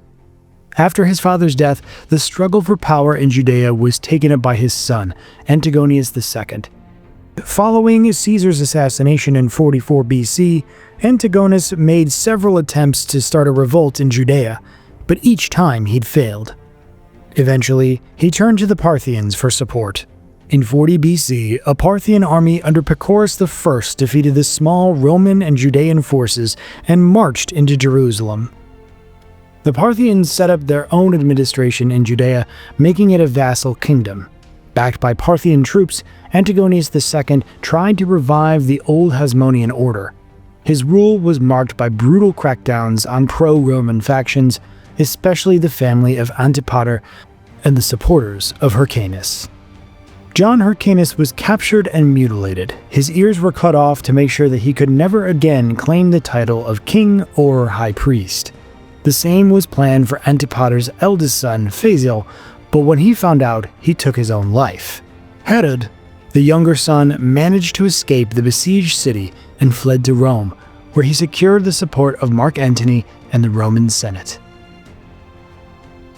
After his father's death, the struggle for power in Judea was taken up by his son, Antigonius II. Following Caesar's assassination in 44 BC, Antigonus made several attempts to start a revolt in Judea, but each time he'd failed. Eventually, he turned to the Parthians for support. In 40 BC, a Parthian army under Pacorus I defeated the small Roman and Judean forces and marched into Jerusalem. The Parthians set up their own administration in Judea, making it a vassal kingdom. Backed by Parthian troops, Antigonius II tried to revive the old Hasmonean order. His rule was marked by brutal crackdowns on pro-Roman factions, especially the family of Antipater and the supporters of Hyrcanus. John Hyrcanus was captured and mutilated. His ears were cut off to make sure that he could never again claim the title of king or high priest. The same was planned for Antipater's eldest son, Phasael, but when he found out, he took his own life. Herod, the younger son, managed to escape the besieged city and fled to Rome, where he secured the support of Mark Antony and the Roman Senate.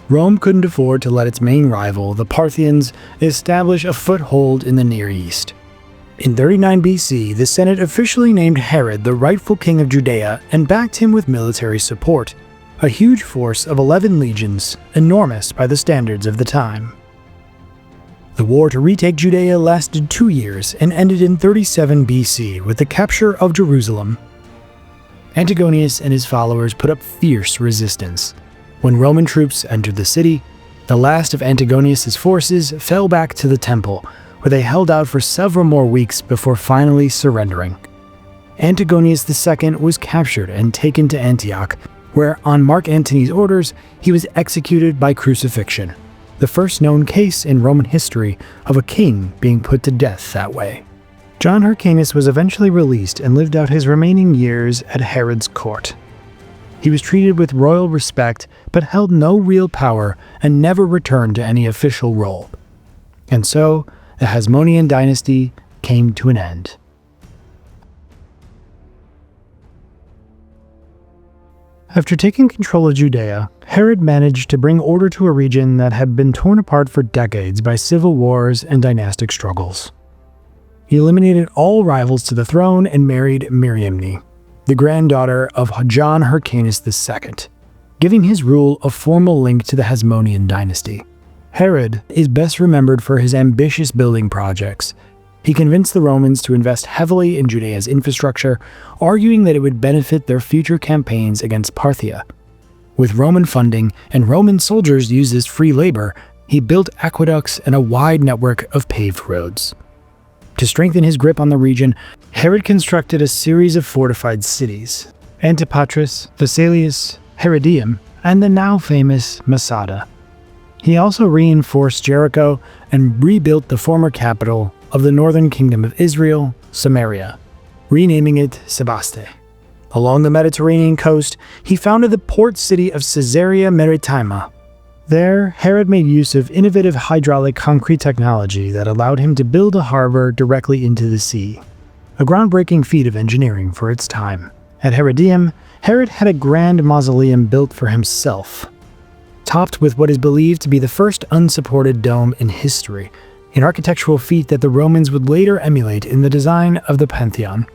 Rome couldn't afford to let its main rival, the Parthians, establish a foothold in the Near East. In 39 BC, the Senate officially named Herod the rightful king of Judea and backed him with military support, a huge force of 11 legions, enormous by the standards of the time. The war to retake Judea lasted 2 years and ended in 37 BC with the capture of Jerusalem. Antigonius and his followers put up fierce resistance. When Roman troops entered the city, the last of Antigonius's forces fell back to the temple, where they held out for several more weeks before finally surrendering. Antigonius II was captured and taken to Antioch, where, on Mark Antony's orders, he was executed by crucifixion, the first known case in Roman history of a king being put to death that way. John Hyrcanus was eventually released and lived out his remaining years at Herod's court. He was treated with royal respect, but held no real power and never returned to any official role. And so, the Hasmonean dynasty came to an end. After taking control of Judea, Herod managed to bring order to a region that had been torn apart for decades by civil wars and dynastic struggles. He eliminated all rivals to the throne and married Miriamne, the granddaughter of John Hyrcanus II, giving his rule a formal link to the Hasmonean dynasty. Herod is best remembered for his ambitious building projects. He convinced the Romans to invest heavily in Judea's infrastructure, arguing that it would benefit their future campaigns against Parthia. With Roman funding and Roman soldiers used as free labor, he built aqueducts and a wide network of paved roads. To strengthen his grip on the region, Herod constructed a series of fortified cities: Antipatris, Phasaelis, Herodium, and the now famous Masada. He also reinforced Jericho and rebuilt the former capital of the northern kingdom of Israel, Samaria, renaming it Sebaste. Along the Mediterranean coast, he founded the port city of Caesarea Maritima. There, Herod made use of innovative hydraulic concrete technology that allowed him to build a harbor directly into the sea, a groundbreaking feat of engineering for its time. At Herodium, Herod had a grand mausoleum built for himself, topped with what is believed to be the first unsupported dome in history, an architectural feat that the Romans would later emulate in the design of the Pantheon.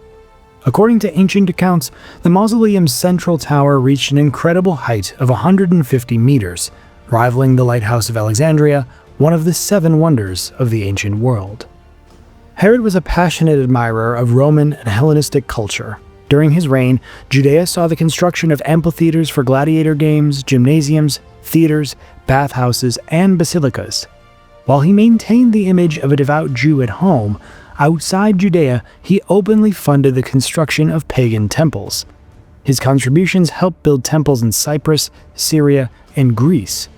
According to ancient accounts, the mausoleum's central tower reached an incredible height of 150 meters, rivaling the Lighthouse of Alexandria, one of the 7 wonders of the ancient world. Herod was a passionate admirer of Roman and Hellenistic culture. During his reign, Judea saw the construction of amphitheaters for gladiator games, gymnasiums, theaters, bathhouses, and basilicas. While he maintained the image of a devout Jew at home, outside Judea, he openly funded the construction of pagan temples. His contributions helped build temples in Cyprus, Syria, and Greece.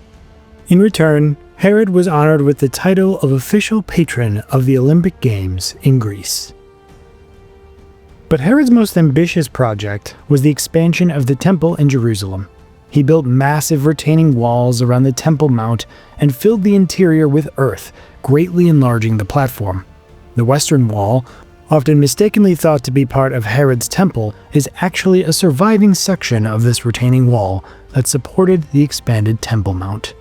In return, Herod was honored with the title of official patron of the Olympic Games in Greece. But Herod's most ambitious project was the expansion of the temple in Jerusalem. He built massive retaining walls around the Temple Mount and filled the interior with earth, greatly enlarging the platform. The western wall, often mistakenly thought to be part of Herod's temple, is actually a surviving section of this retaining wall that supported the expanded Temple Mount.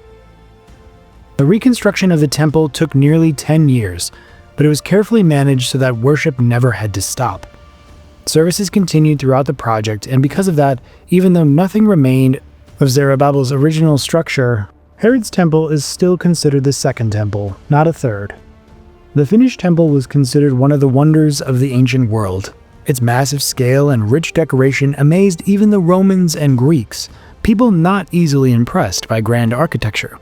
The reconstruction of the temple took nearly 10 years, but it was carefully managed so that worship never had to stop. Services continued throughout the project, and because of that, even though nothing remained of Zerubbabel's original structure, Herod's temple is still considered the second temple, not a third. The finished temple was considered one of the wonders of the ancient world. Its massive scale and rich decoration amazed even the Romans and Greeks, people not easily impressed by grand architecture.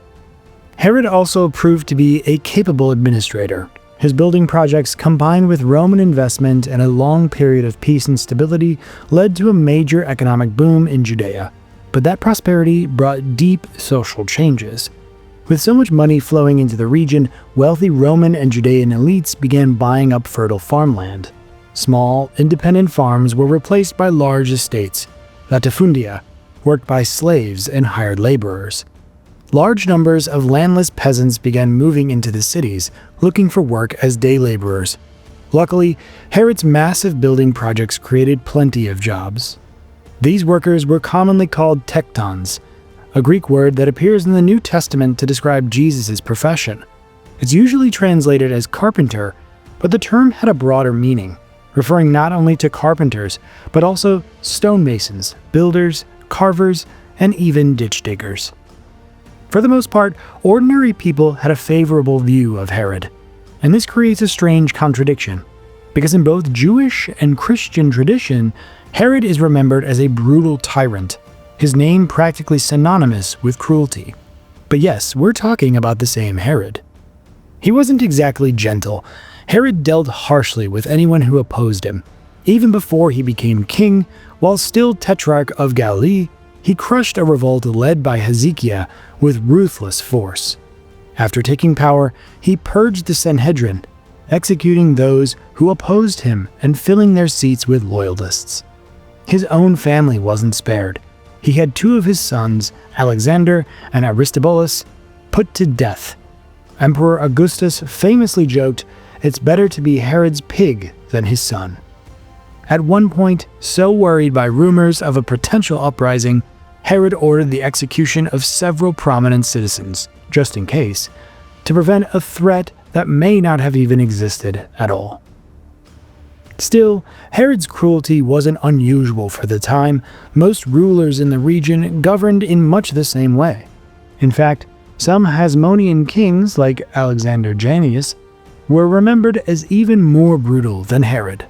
Herod also proved to be a capable administrator. His building projects, combined with Roman investment and a long period of peace and stability, led to a major economic boom in Judea. But that prosperity brought deep social changes. With so much money flowing into the region, wealthy Roman and Judean elites began buying up fertile farmland. Small, independent farms were replaced by large estates, latifundia, worked by slaves and hired laborers. Large numbers of landless peasants began moving into the cities, looking for work as day laborers. Luckily, Herod's massive building projects created plenty of jobs. These workers were commonly called tektons, a Greek word that appears in the New Testament to describe Jesus' profession. It's usually translated as carpenter, but the term had a broader meaning, referring not only to carpenters, but also stonemasons, builders, carvers, and even ditch diggers. For the most part, ordinary people had a favorable view of Herod, and this creates a strange contradiction, because in both Jewish and Christian tradition, Herod is remembered as a brutal tyrant, his name practically synonymous with cruelty. But yes, we're talking about the same Herod. He wasn't exactly gentle. Herod dealt harshly with anyone who opposed him. Even before he became king, while still Tetrarch of Galilee, he crushed a revolt led by Hezekiah with ruthless force. After taking power, he purged the Sanhedrin, executing those who opposed him and filling their seats with loyalists. His own family wasn't spared. He had two of his sons, Alexander and Aristobulus, put to death. Emperor Augustus famously joked, "It's better to be Herod's pig than his son." At one point, so worried by rumors of a potential uprising, Herod ordered the execution of several prominent citizens, just in case, to prevent a threat that may not have even existed at all. Still, Herod's cruelty wasn't unusual for the time. Most rulers in the region governed in much the same way. In fact, some Hasmonean kings, like Alexander Jannaeus, were remembered as even more brutal than Herod.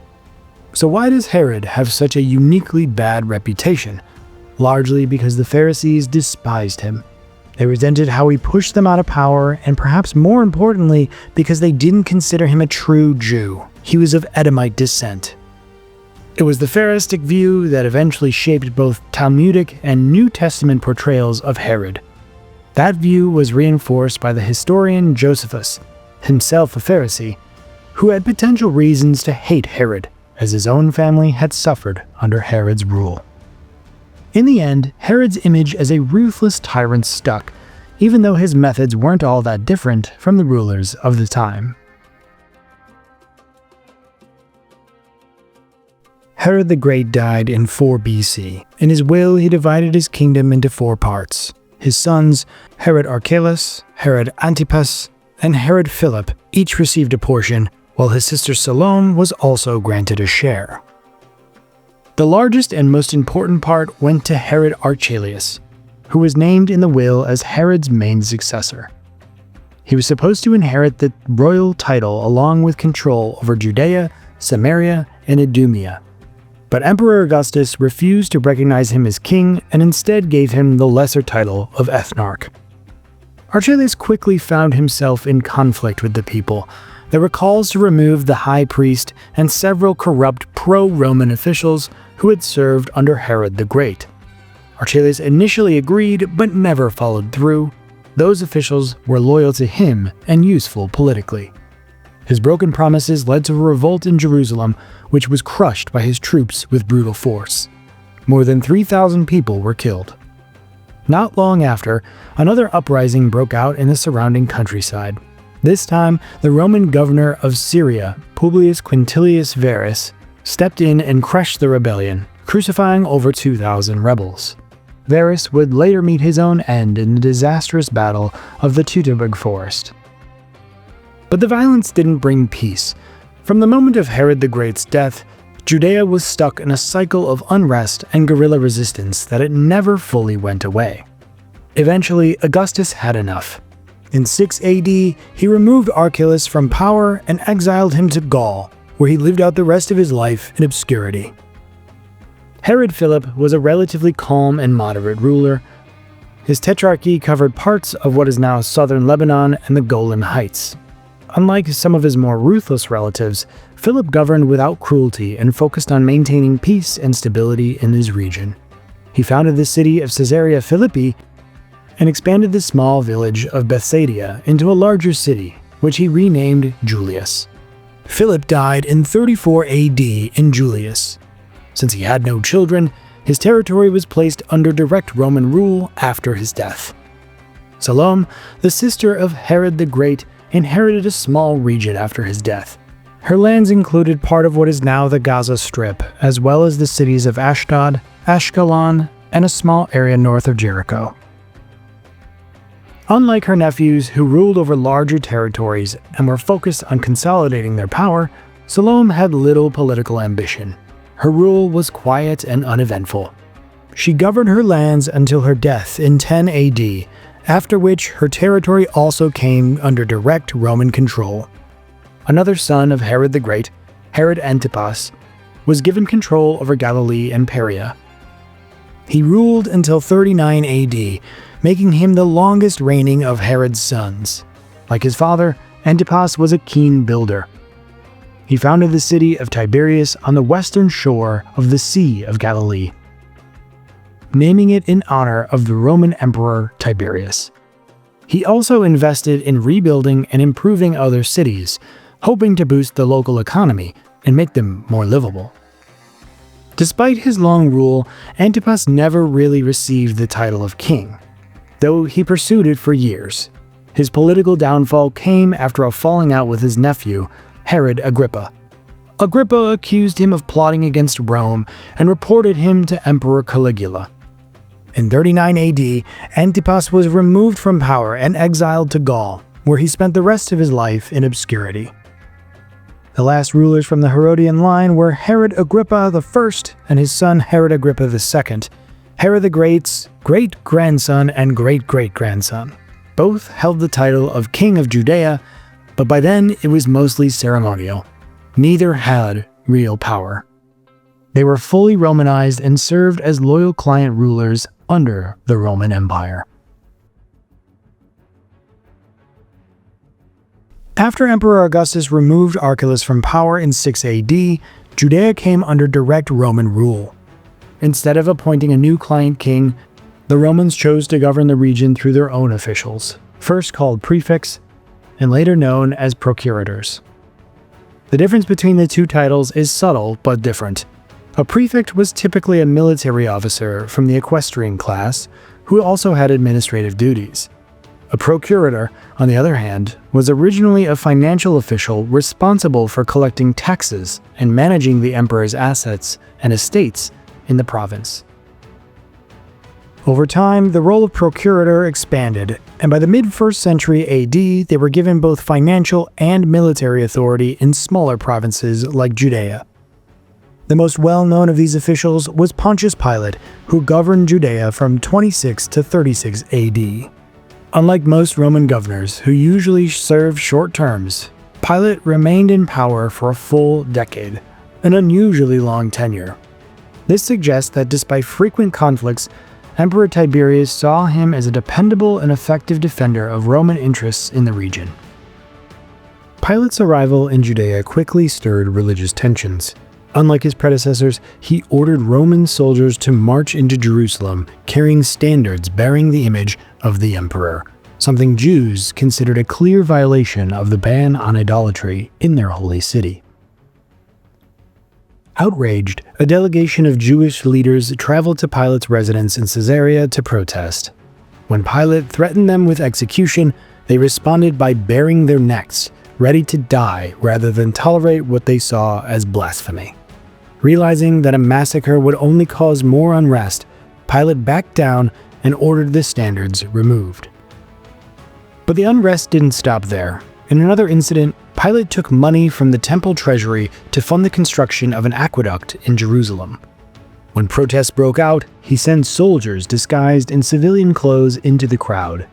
So why does Herod have such a uniquely bad reputation? Largely because the Pharisees despised him. They resented how he pushed them out of power, and perhaps more importantly, because they didn't consider him a true Jew. He was of Edomite descent. It was the Pharistic view that eventually shaped both Talmudic and New Testament portrayals of Herod. That view was reinforced by the historian Josephus, himself a Pharisee, who had potential reasons to hate Herod, as his own family had suffered under Herod's rule. In the end, Herod's image as a ruthless tyrant stuck, even though his methods weren't all that different from the rulers of the time. Herod the Great died in 4 BC. In his will, he divided his kingdom into 4 parts. His sons, Herod Archelaus, Herod Antipas, and Herod Philip, each received a portion, while his sister Salome was also granted a share. The largest and most important part went to Herod Archelaus, who was named in the will as Herod's main successor. He was supposed to inherit the royal title along with control over Judea, Samaria, and Idumea. But Emperor Augustus refused to recognize him as king and instead gave him the lesser title of ethnarch. Archelaus quickly found himself in conflict with the people. There were calls to remove the high priest and several corrupt pro-Roman officials who had served under Herod the Great. Archelaus initially agreed but never followed through. Those officials were loyal to him and useful politically. His broken promises led to a revolt in Jerusalem, which was crushed by his troops with brutal force. More than 3,000 people were killed. Not long after, another uprising broke out in the surrounding countryside. This time, the Roman governor of Syria, Publius Quintilius Varus, stepped in and crushed the rebellion, crucifying over 2,000 rebels. Varus would later meet his own end in the disastrous Battle of the Teutoburg Forest. But the violence didn't bring peace. From the moment of Herod the Great's death, Judea was stuck in a cycle of unrest and guerrilla resistance that it never fully went away. Eventually, Augustus had enough. In 6 AD, he removed Archelaus from power and exiled him to Gaul, where he lived out the rest of his life in obscurity. Herod Philip was a relatively calm and moderate ruler. His tetrarchy covered parts of what is now southern Lebanon and the Golan Heights. Unlike some of his more ruthless relatives, Philip governed without cruelty and focused on maintaining peace and stability in his region. He founded the city of Caesarea Philippi and expanded the small village of Bethsaida into a larger city, which he renamed Julius. Philip died in 34 AD in Julius. Since he had no children, his territory was placed under direct Roman rule after his death. Salome, the sister of Herod the Great, inherited a small region after his death. Her lands included part of what is now the Gaza Strip, as well as the cities of Ashdod, Ashkelon, and a small area north of Jericho. Unlike her nephews, who ruled over larger territories and were focused on consolidating their power, Salome had little political ambition. Her rule was quiet and uneventful. She governed her lands until her death in 10 AD, after which her territory also came under direct Roman control. Another son of Herod the Great, Herod Antipas, was given control over Galilee and Perea. He ruled until 39 AD, making him the longest reigning of Herod's sons. Like his father, Antipas was a keen builder. He founded the city of Tiberias on the western shore of the Sea of Galilee, naming it in honor of the Roman Emperor Tiberius. He also invested in rebuilding and improving other cities, hoping to boost the local economy and make them more livable. Despite his long rule, Antipas never really received the title of king, though he pursued it for years. His political downfall came after a falling out with his nephew, Herod Agrippa. Agrippa accused him of plotting against Rome and reported him to Emperor Caligula. In 39 AD, Antipas was removed from power and exiled to Gaul, where he spent the rest of his life in obscurity. The last rulers from the Herodian line were Herod Agrippa I and his son Herod Agrippa II, Herod the Great's great-grandson and great-great-grandson. Both held the title of King of Judea, but by then it was mostly ceremonial. Neither had real power. They were fully Romanized and served as loyal client rulers under the Roman Empire. After Emperor Augustus removed Archelaus from power in 6 AD, Judea came under direct Roman rule. Instead of appointing a new client king, the Romans chose to govern the region through their own officials, first called prefects, and later known as procurators. The difference between the two titles is subtle but different. A prefect was typically a military officer from the equestrian class who also had administrative duties. A procurator, on the other hand, was originally a financial official responsible for collecting taxes and managing the emperor's assets and estates in the province. Over time, the role of procurator expanded, and by the mid-1st century AD, they were given both financial and military authority in smaller provinces like Judea. The most well-known of these officials was Pontius Pilate, who governed Judea from 26 to 36 AD. Unlike most Roman governors, who usually served short terms, Pilate remained in power for a full decade, an unusually long tenure. This suggests that despite frequent conflicts, Emperor Tiberius saw him as a dependable and effective defender of Roman interests in the region. Pilate's arrival in Judea quickly stirred religious tensions. Unlike his predecessors, he ordered Roman soldiers to march into Jerusalem carrying standards bearing the image of the emperor, something Jews considered a clear violation of the ban on idolatry in their holy city. Outraged, a delegation of Jewish leaders traveled to Pilate's residence in Caesarea to protest. When Pilate threatened them with execution, they responded by baring their necks, ready to die rather than tolerate what they saw as blasphemy. Realizing that a massacre would only cause more unrest, Pilate backed down and ordered the standards removed. But the unrest didn't stop there. In another incident, Pilate took money from the temple treasury to fund the construction of an aqueduct in Jerusalem. When protests broke out, he sent soldiers disguised in civilian clothes into the crowd.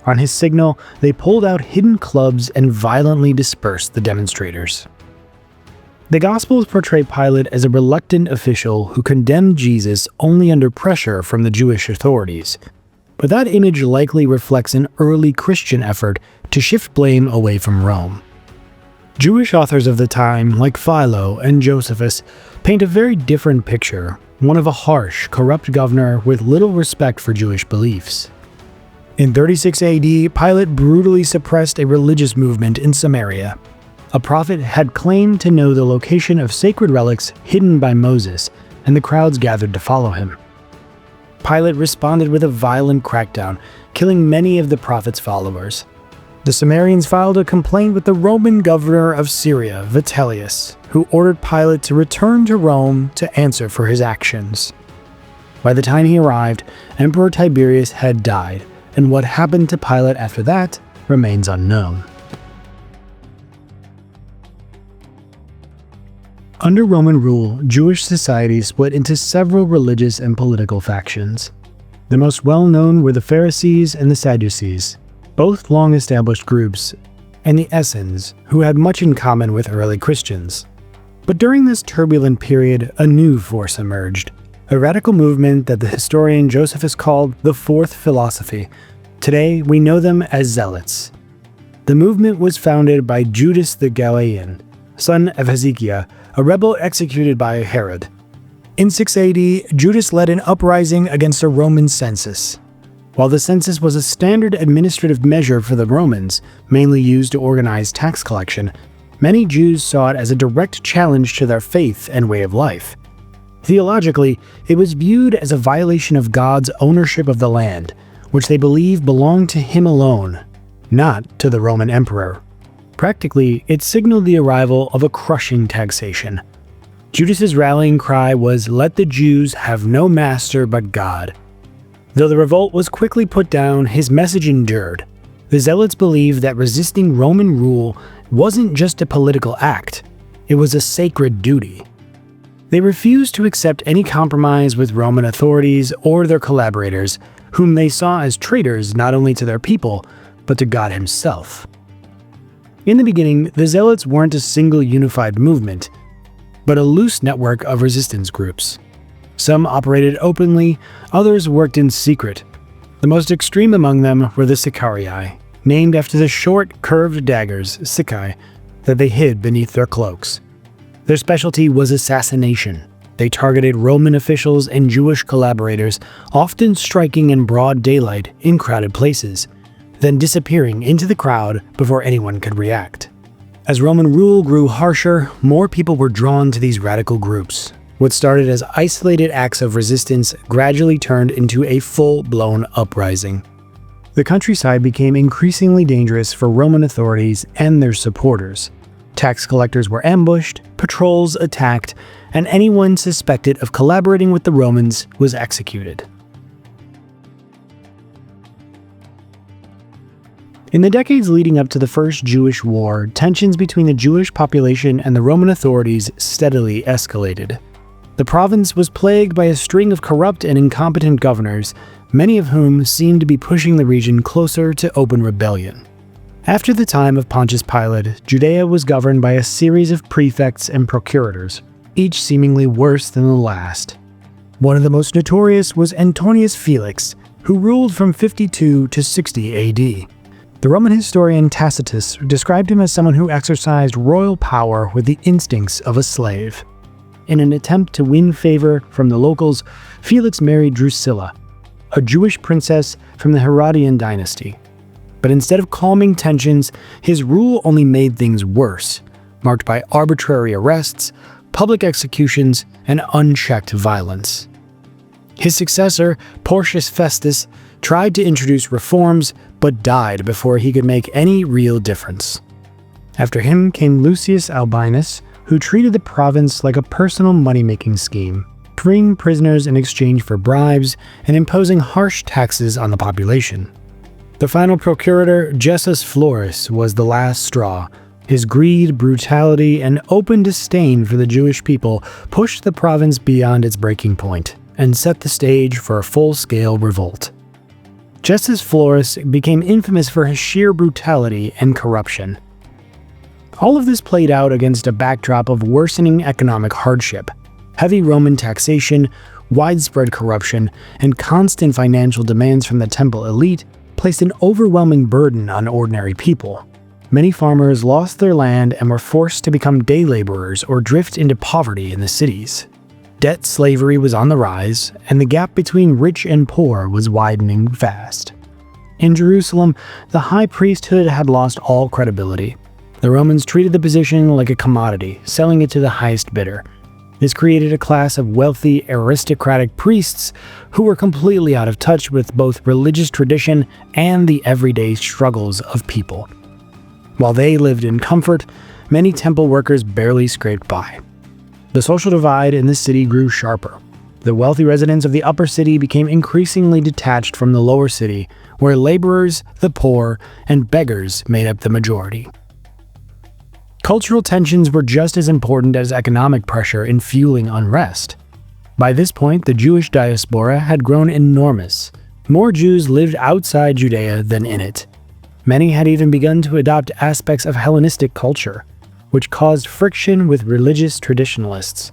On his signal, they pulled out hidden clubs and violently dispersed the demonstrators. The Gospels portray Pilate as a reluctant official who condemned Jesus only under pressure from the Jewish authorities. But that image likely reflects an early Christian effort to shift blame away from Rome. Jewish authors of the time, like Philo and Josephus, paint a very different picture, one of a harsh, corrupt governor with little respect for Jewish beliefs. In 36 AD, Pilate brutally suppressed a religious movement in Samaria. A prophet had claimed to know the location of sacred relics hidden by Moses, and the crowds gathered to follow him. Pilate responded with a violent crackdown, killing many of the prophet's followers. The Samaritans filed a complaint with the Roman governor of Syria, Vitellius, who ordered Pilate to return to Rome to answer for his actions. By the time he arrived, Emperor Tiberius had died, and what happened to Pilate after that remains unknown. Under Roman rule, Jewish society split into several religious and political factions. The most well-known were the Pharisees and the Sadducees, both long-established groups, and the Essenes, who had much in common with early Christians. But during this turbulent period, a new force emerged, a radical movement that the historian Josephus called the Fourth Philosophy. Today, we know them as Zealots. The movement was founded by Judas the Galilean, son of Hezekiah, a rebel executed by Herod. In 6 AD, Judas led an uprising against a Roman census. While the census was a standard administrative measure for the Romans, mainly used to organize tax collection, many Jews saw it as a direct challenge to their faith and way of life. Theologically, it was viewed as a violation of God's ownership of the land, which they believed belonged to him alone, not to the Roman emperor. Practically, it signaled the arrival of a crushing taxation. Judas's rallying cry was, "Let the Jews have no master but God." Though the revolt was quickly put down, his message endured. The Zealots believed that resisting Roman rule wasn't just a political act, it was a sacred duty. They refused to accept any compromise with Roman authorities or their collaborators, whom they saw as traitors not only to their people, but to God himself. In the beginning, the Zealots weren't a single unified movement, but a loose network of resistance groups. Some operated openly, others worked in secret. The most extreme among them were the Sicarii, named after the short, curved daggers, sicae, that they hid beneath their cloaks. Their specialty was assassination. They targeted Roman officials and Jewish collaborators, often striking in broad daylight in crowded places, then disappearing into the crowd before anyone could react. As Roman rule grew harsher, more people were drawn to these radical groups. What started as isolated acts of resistance gradually turned into a full-blown uprising. The countryside became increasingly dangerous for Roman authorities and their supporters. Tax collectors were ambushed, patrols attacked, and anyone suspected of collaborating with the Romans was executed. In the decades leading up to the First Jewish War, tensions between the Jewish population and the Roman authorities steadily escalated. The province was plagued by a string of corrupt and incompetent governors, many of whom seemed to be pushing the region closer to open rebellion. After the time of Pontius Pilate, Judea was governed by a series of prefects and procurators, each seemingly worse than the last. One of the most notorious was Antonius Felix, who ruled from 52 to 60 AD. The Roman historian Tacitus described him as someone who exercised royal power with the instincts of a slave. In an attempt to win favor from the locals, Felix married Drusilla, a Jewish princess from the Herodian dynasty. But instead of calming tensions, his rule only made things worse, marked by arbitrary arrests, public executions, and unchecked violence. His successor, Porcius Festus, tried to introduce reforms, but died before he could make any real difference. After him came Lucius Albinus, who treated the province like a personal money-making scheme, freeing prisoners in exchange for bribes and imposing harsh taxes on the population. The final procurator, Gessus Florus, was the last straw. His greed, brutality, and open disdain for the Jewish people pushed the province beyond its breaking point and set the stage for a full-scale revolt. Gessus Florus became infamous for his sheer brutality and corruption. All of this played out against a backdrop of worsening economic hardship. Heavy Roman taxation, widespread corruption, and constant financial demands from the temple elite placed an overwhelming burden on ordinary people. Many farmers lost their land and were forced to become day laborers or drift into poverty in the cities. Debt slavery was on the rise, and the gap between rich and poor was widening fast. In Jerusalem, the high priesthood had lost all credibility. The Romans treated the position like a commodity, selling it to the highest bidder. This created a class of wealthy, aristocratic priests who were completely out of touch with both religious tradition and the everyday struggles of people. While they lived in comfort, many temple workers barely scraped by. The social divide in the city grew sharper. The wealthy residents of the upper city became increasingly detached from the lower city, where laborers, the poor, and beggars made up the majority. Cultural tensions were just as important as economic pressure in fueling unrest. By this point, the Jewish diaspora had grown enormous. More Jews lived outside Judea than in it. Many had even begun to adopt aspects of Hellenistic culture. which caused friction with religious traditionalists.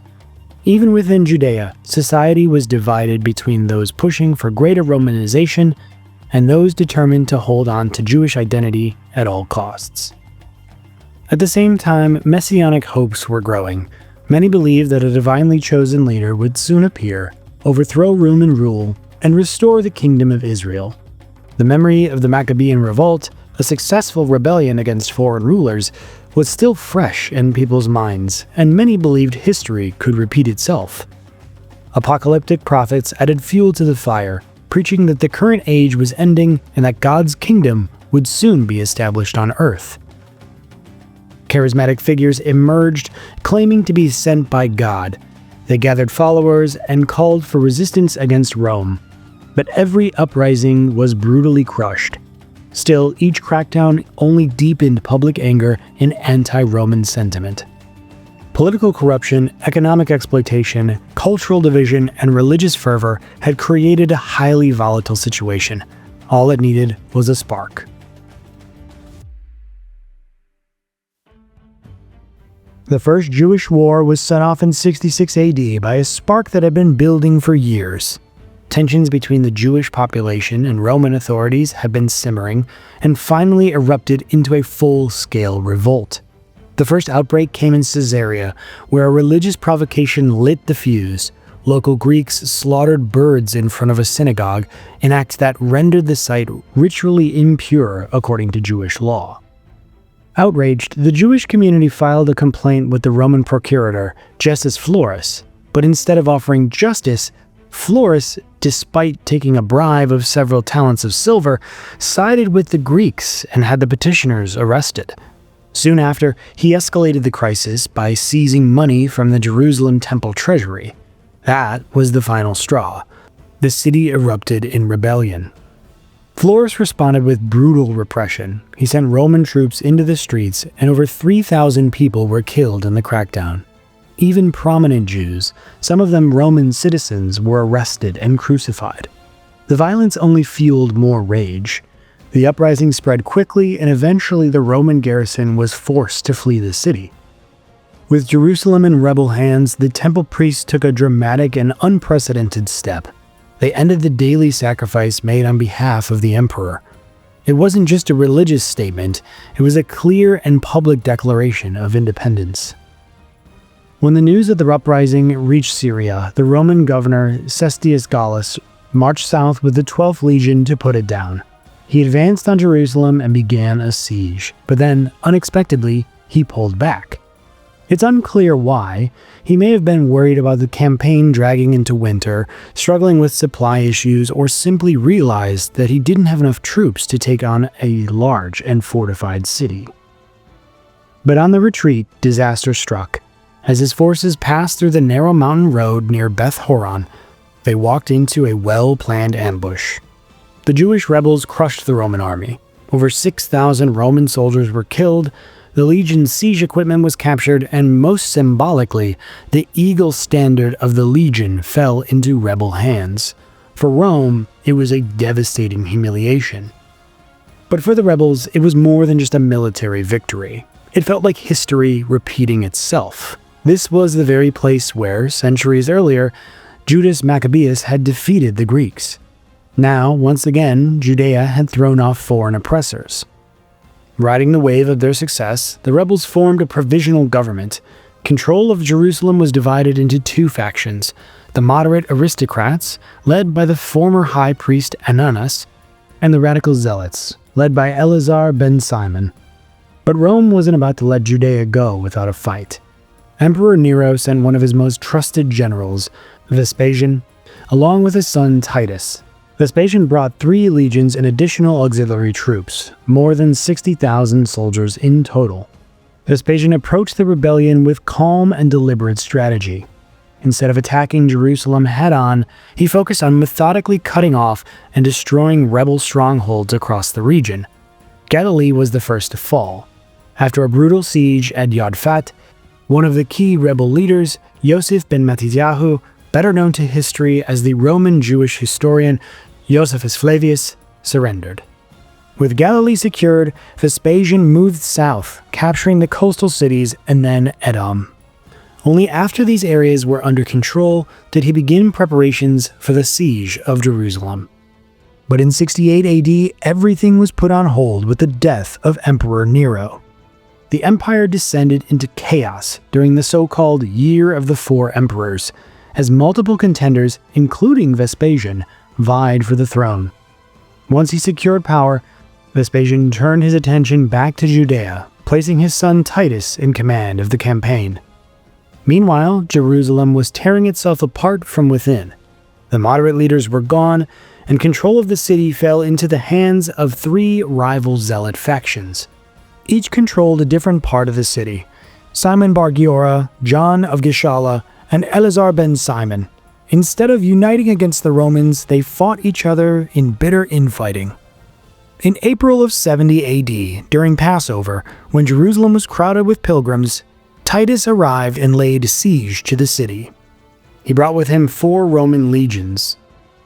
Even within Judea, society was divided between those pushing for greater Romanization and those determined to hold on to Jewish identity at all costs. At the same time, messianic hopes were growing. Many believed that a divinely chosen leader would soon appear, overthrow Roman rule, and restore the kingdom of Israel. The memory of the Maccabean revolt, a successful rebellion against foreign rulers, was still fresh in people's minds, and many believed history could repeat itself. Apocalyptic prophets added fuel to the fire, preaching that the current age was ending and that God's kingdom would soon be established on earth. Charismatic figures emerged, claiming to be sent by God. They gathered followers and called for resistance against Rome. But every uprising was brutally crushed. Still, each crackdown only deepened public anger and anti-Roman sentiment. Political corruption, economic exploitation, cultural division, and religious fervor had created a highly volatile situation. All it needed was a spark. The First Jewish War was set off in 66 AD by a spark that had been building for years. Tensions between the Jewish population and Roman authorities had been simmering and finally erupted into a full-scale revolt. The first outbreak came in Caesarea, where a religious provocation lit the fuse. Local Greeks slaughtered birds in front of a synagogue, an act that rendered the site ritually impure according to Jewish law. Outraged, the Jewish community filed a complaint with the Roman procurator, Justus Florus, but instead of offering justice, Florus, despite taking a bribe of several talents of silver, sided with the Greeks and had the petitioners arrested. Soon after, he escalated the crisis by seizing money from the Jerusalem temple treasury. That was the final straw. The city erupted in rebellion. Florus responded with brutal repression. He sent Roman troops into the streets, and over 3,000 people were killed in the crackdown. Even prominent Jews, some of them Roman citizens, were arrested and crucified. The violence only fueled more rage. The uprising spread quickly, and eventually the Roman garrison was forced to flee the city. With Jerusalem in rebel hands, the temple priests took a dramatic and unprecedented step. They ended the daily sacrifice made on behalf of the emperor. It wasn't just a religious statement, it was a clear and public declaration of independence. When the news of the uprising reached Syria, the Roman governor Cestius Gallus marched south with the 12th Legion to put it down. He advanced on Jerusalem and began a siege, but then, unexpectedly, he pulled back. It's unclear why. He may have been worried about the campaign dragging into winter, struggling with supply issues, or simply realized that he didn't have enough troops to take on a large and fortified city. But on the retreat, disaster struck. As his forces passed through the narrow mountain road near Beth Horon, they walked into a well-planned ambush. The Jewish rebels crushed the Roman army. Over 6,000 Roman soldiers were killed, the legion's siege equipment was captured, and most symbolically, the eagle standard of the legion fell into rebel hands. For Rome, it was a devastating humiliation. But for the rebels, it was more than just a military victory. It felt like history repeating itself. This was the very place where, centuries earlier, Judas Maccabeus had defeated the Greeks. Now, once again, Judea had thrown off foreign oppressors. Riding the wave of their success, the rebels formed a provisional government. Control of Jerusalem was divided into two factions: the moderate aristocrats, led by the former high priest Ananus, and the radical zealots, led by Eleazar ben Simon. But Rome wasn't about to let Judea go without a fight. Emperor Nero sent one of his most trusted generals, Vespasian, along with his son Titus. Vespasian brought 3 legions and additional auxiliary troops, more than 60,000 soldiers in total. Vespasian approached the rebellion with calm and deliberate strategy. Instead of attacking Jerusalem head-on, he focused on methodically cutting off and destroying rebel strongholds across the region. Galilee was the first to fall. After a brutal siege at Yodfat, one of the key rebel leaders, Yosef ben Mattityahu, better known to history as the Roman Jewish historian Josephus Flavius, surrendered. With Galilee secured, Vespasian moved south, capturing the coastal cities and then Edom. Only after these areas were under control did he begin preparations for the siege of Jerusalem. But in 68 AD, everything was put on hold with the death of Emperor Nero. The empire descended into chaos during the so-called Year of the Four Emperors, as multiple contenders, including Vespasian, vied for the throne. Once he secured power, Vespasian turned his attention back to Judea, placing his son Titus in command of the campaign. Meanwhile, Jerusalem was tearing itself apart from within. The moderate leaders were gone, and control of the city fell into the hands of three rival zealot factions. Each controlled a different part of the city: Simon bar Giora, John of Gischala, and Eleazar ben Simon. Instead of uniting against the Romans, they fought each other in bitter infighting. In April of 70 AD, during Passover, when Jerusalem was crowded with pilgrims, Titus arrived and laid siege to the city. He brought with him 4 Roman legions: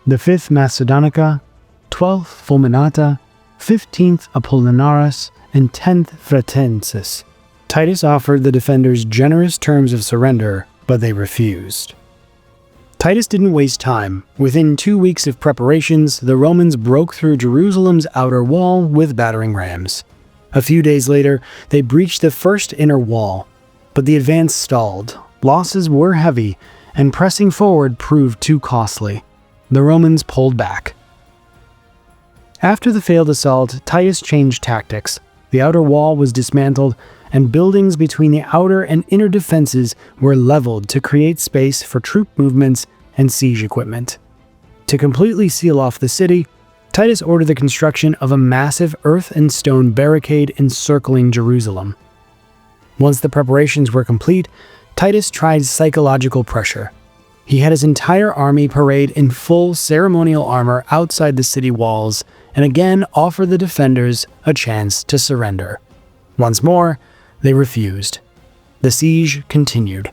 the 5th Macedonica, 12th Fulminata, 15th Apollinaris, and 10th Fretensis. Titus offered the defenders generous terms of surrender, but they refused. Titus didn't waste time. Within 2 weeks of preparations, the Romans broke through Jerusalem's outer wall with battering rams. A few days later, they breached the first inner wall, but the advance stalled. Losses were heavy, and pressing forward proved too costly. The Romans pulled back. After the failed assault, Titus changed tactics. The outer wall was dismantled, and buildings between the outer and inner defenses were leveled to create space for troop movements and siege equipment. To completely seal off the city, Titus ordered the construction of a massive earth and stone barricade encircling Jerusalem. Once the preparations were complete, Titus tried psychological pressure. He had his entire army parade in full ceremonial armor outside the city walls and again offered the defenders a chance to surrender. Once more, they refused. The siege continued.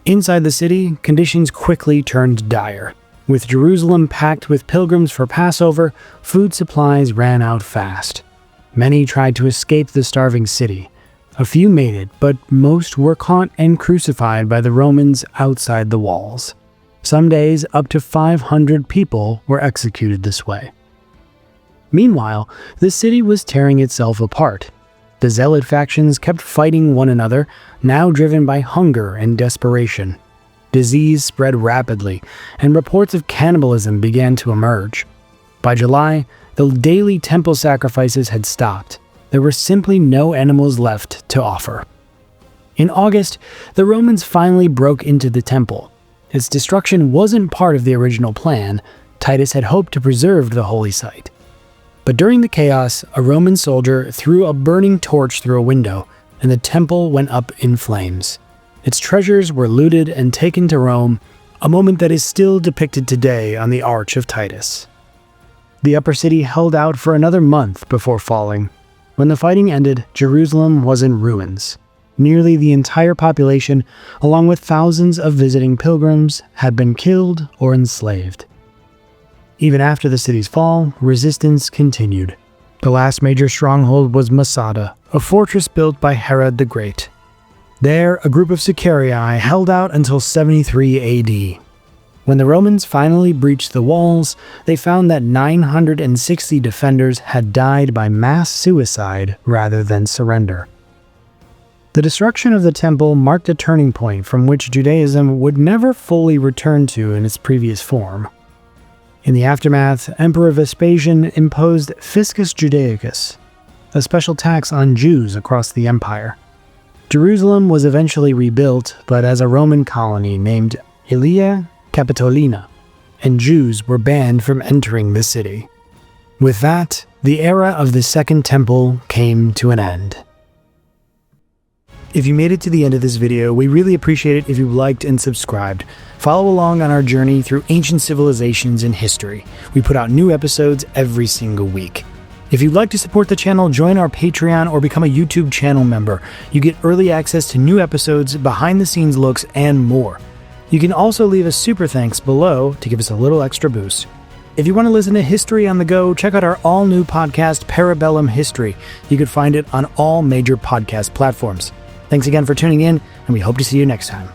Inside the city, conditions quickly turned dire. With Jerusalem packed with pilgrims for Passover, food supplies ran out fast. Many tried to escape the starving city. A few made it, but most were caught and crucified by the Romans outside the walls. Some days, up to 500 people were executed this way. Meanwhile, the city was tearing itself apart. The zealot factions kept fighting one another, now driven by hunger and desperation. Disease spread rapidly, and reports of cannibalism began to emerge. By July, the daily temple sacrifices had stopped. There were simply no animals left to offer. In August, the Romans finally broke into the temple. Its destruction wasn't part of the original plan. Titus had hoped to preserve the holy site. But during the chaos, a Roman soldier threw a burning torch through a window, and the temple went up in flames. Its treasures were looted and taken to Rome, a moment that is still depicted today on the Arch of Titus. The upper city held out for another month before falling. When the fighting ended, Jerusalem was in ruins. Nearly the entire population, along with thousands of visiting pilgrims, had been killed or enslaved. Even after the city's fall, resistance continued. The last major stronghold was Masada, a fortress built by Herod the Great. There, a group of Sicarii held out until 73 AD. When the Romans finally breached the walls, they found that 960 defenders had died by mass suicide rather than surrender. The destruction of the temple marked a turning point from which Judaism would never fully return to in its previous form. In the aftermath, Emperor Vespasian imposed Fiscus Judaicus, a special tax on Jews across the empire. Jerusalem was eventually rebuilt, but as a Roman colony named Aelia Capitolina, and Jews were banned from entering the city. With that, the era of the Second Temple came to an end. If you made it to the end of this video, we really appreciate it if you liked and subscribed. Follow along on our journey through ancient civilizations and history. We put out new episodes every single week. If you'd like to support the channel, join our Patreon or become a YouTube channel member. You get early access to new episodes, behind-the-scenes looks, and more. You can also leave a super thanks below to give us a little extra boost. If you want to listen to history on the go, check out our all-new podcast, Parabellum History. You can find it on all major podcast platforms. Thanks again for tuning in, and we hope to see you next time.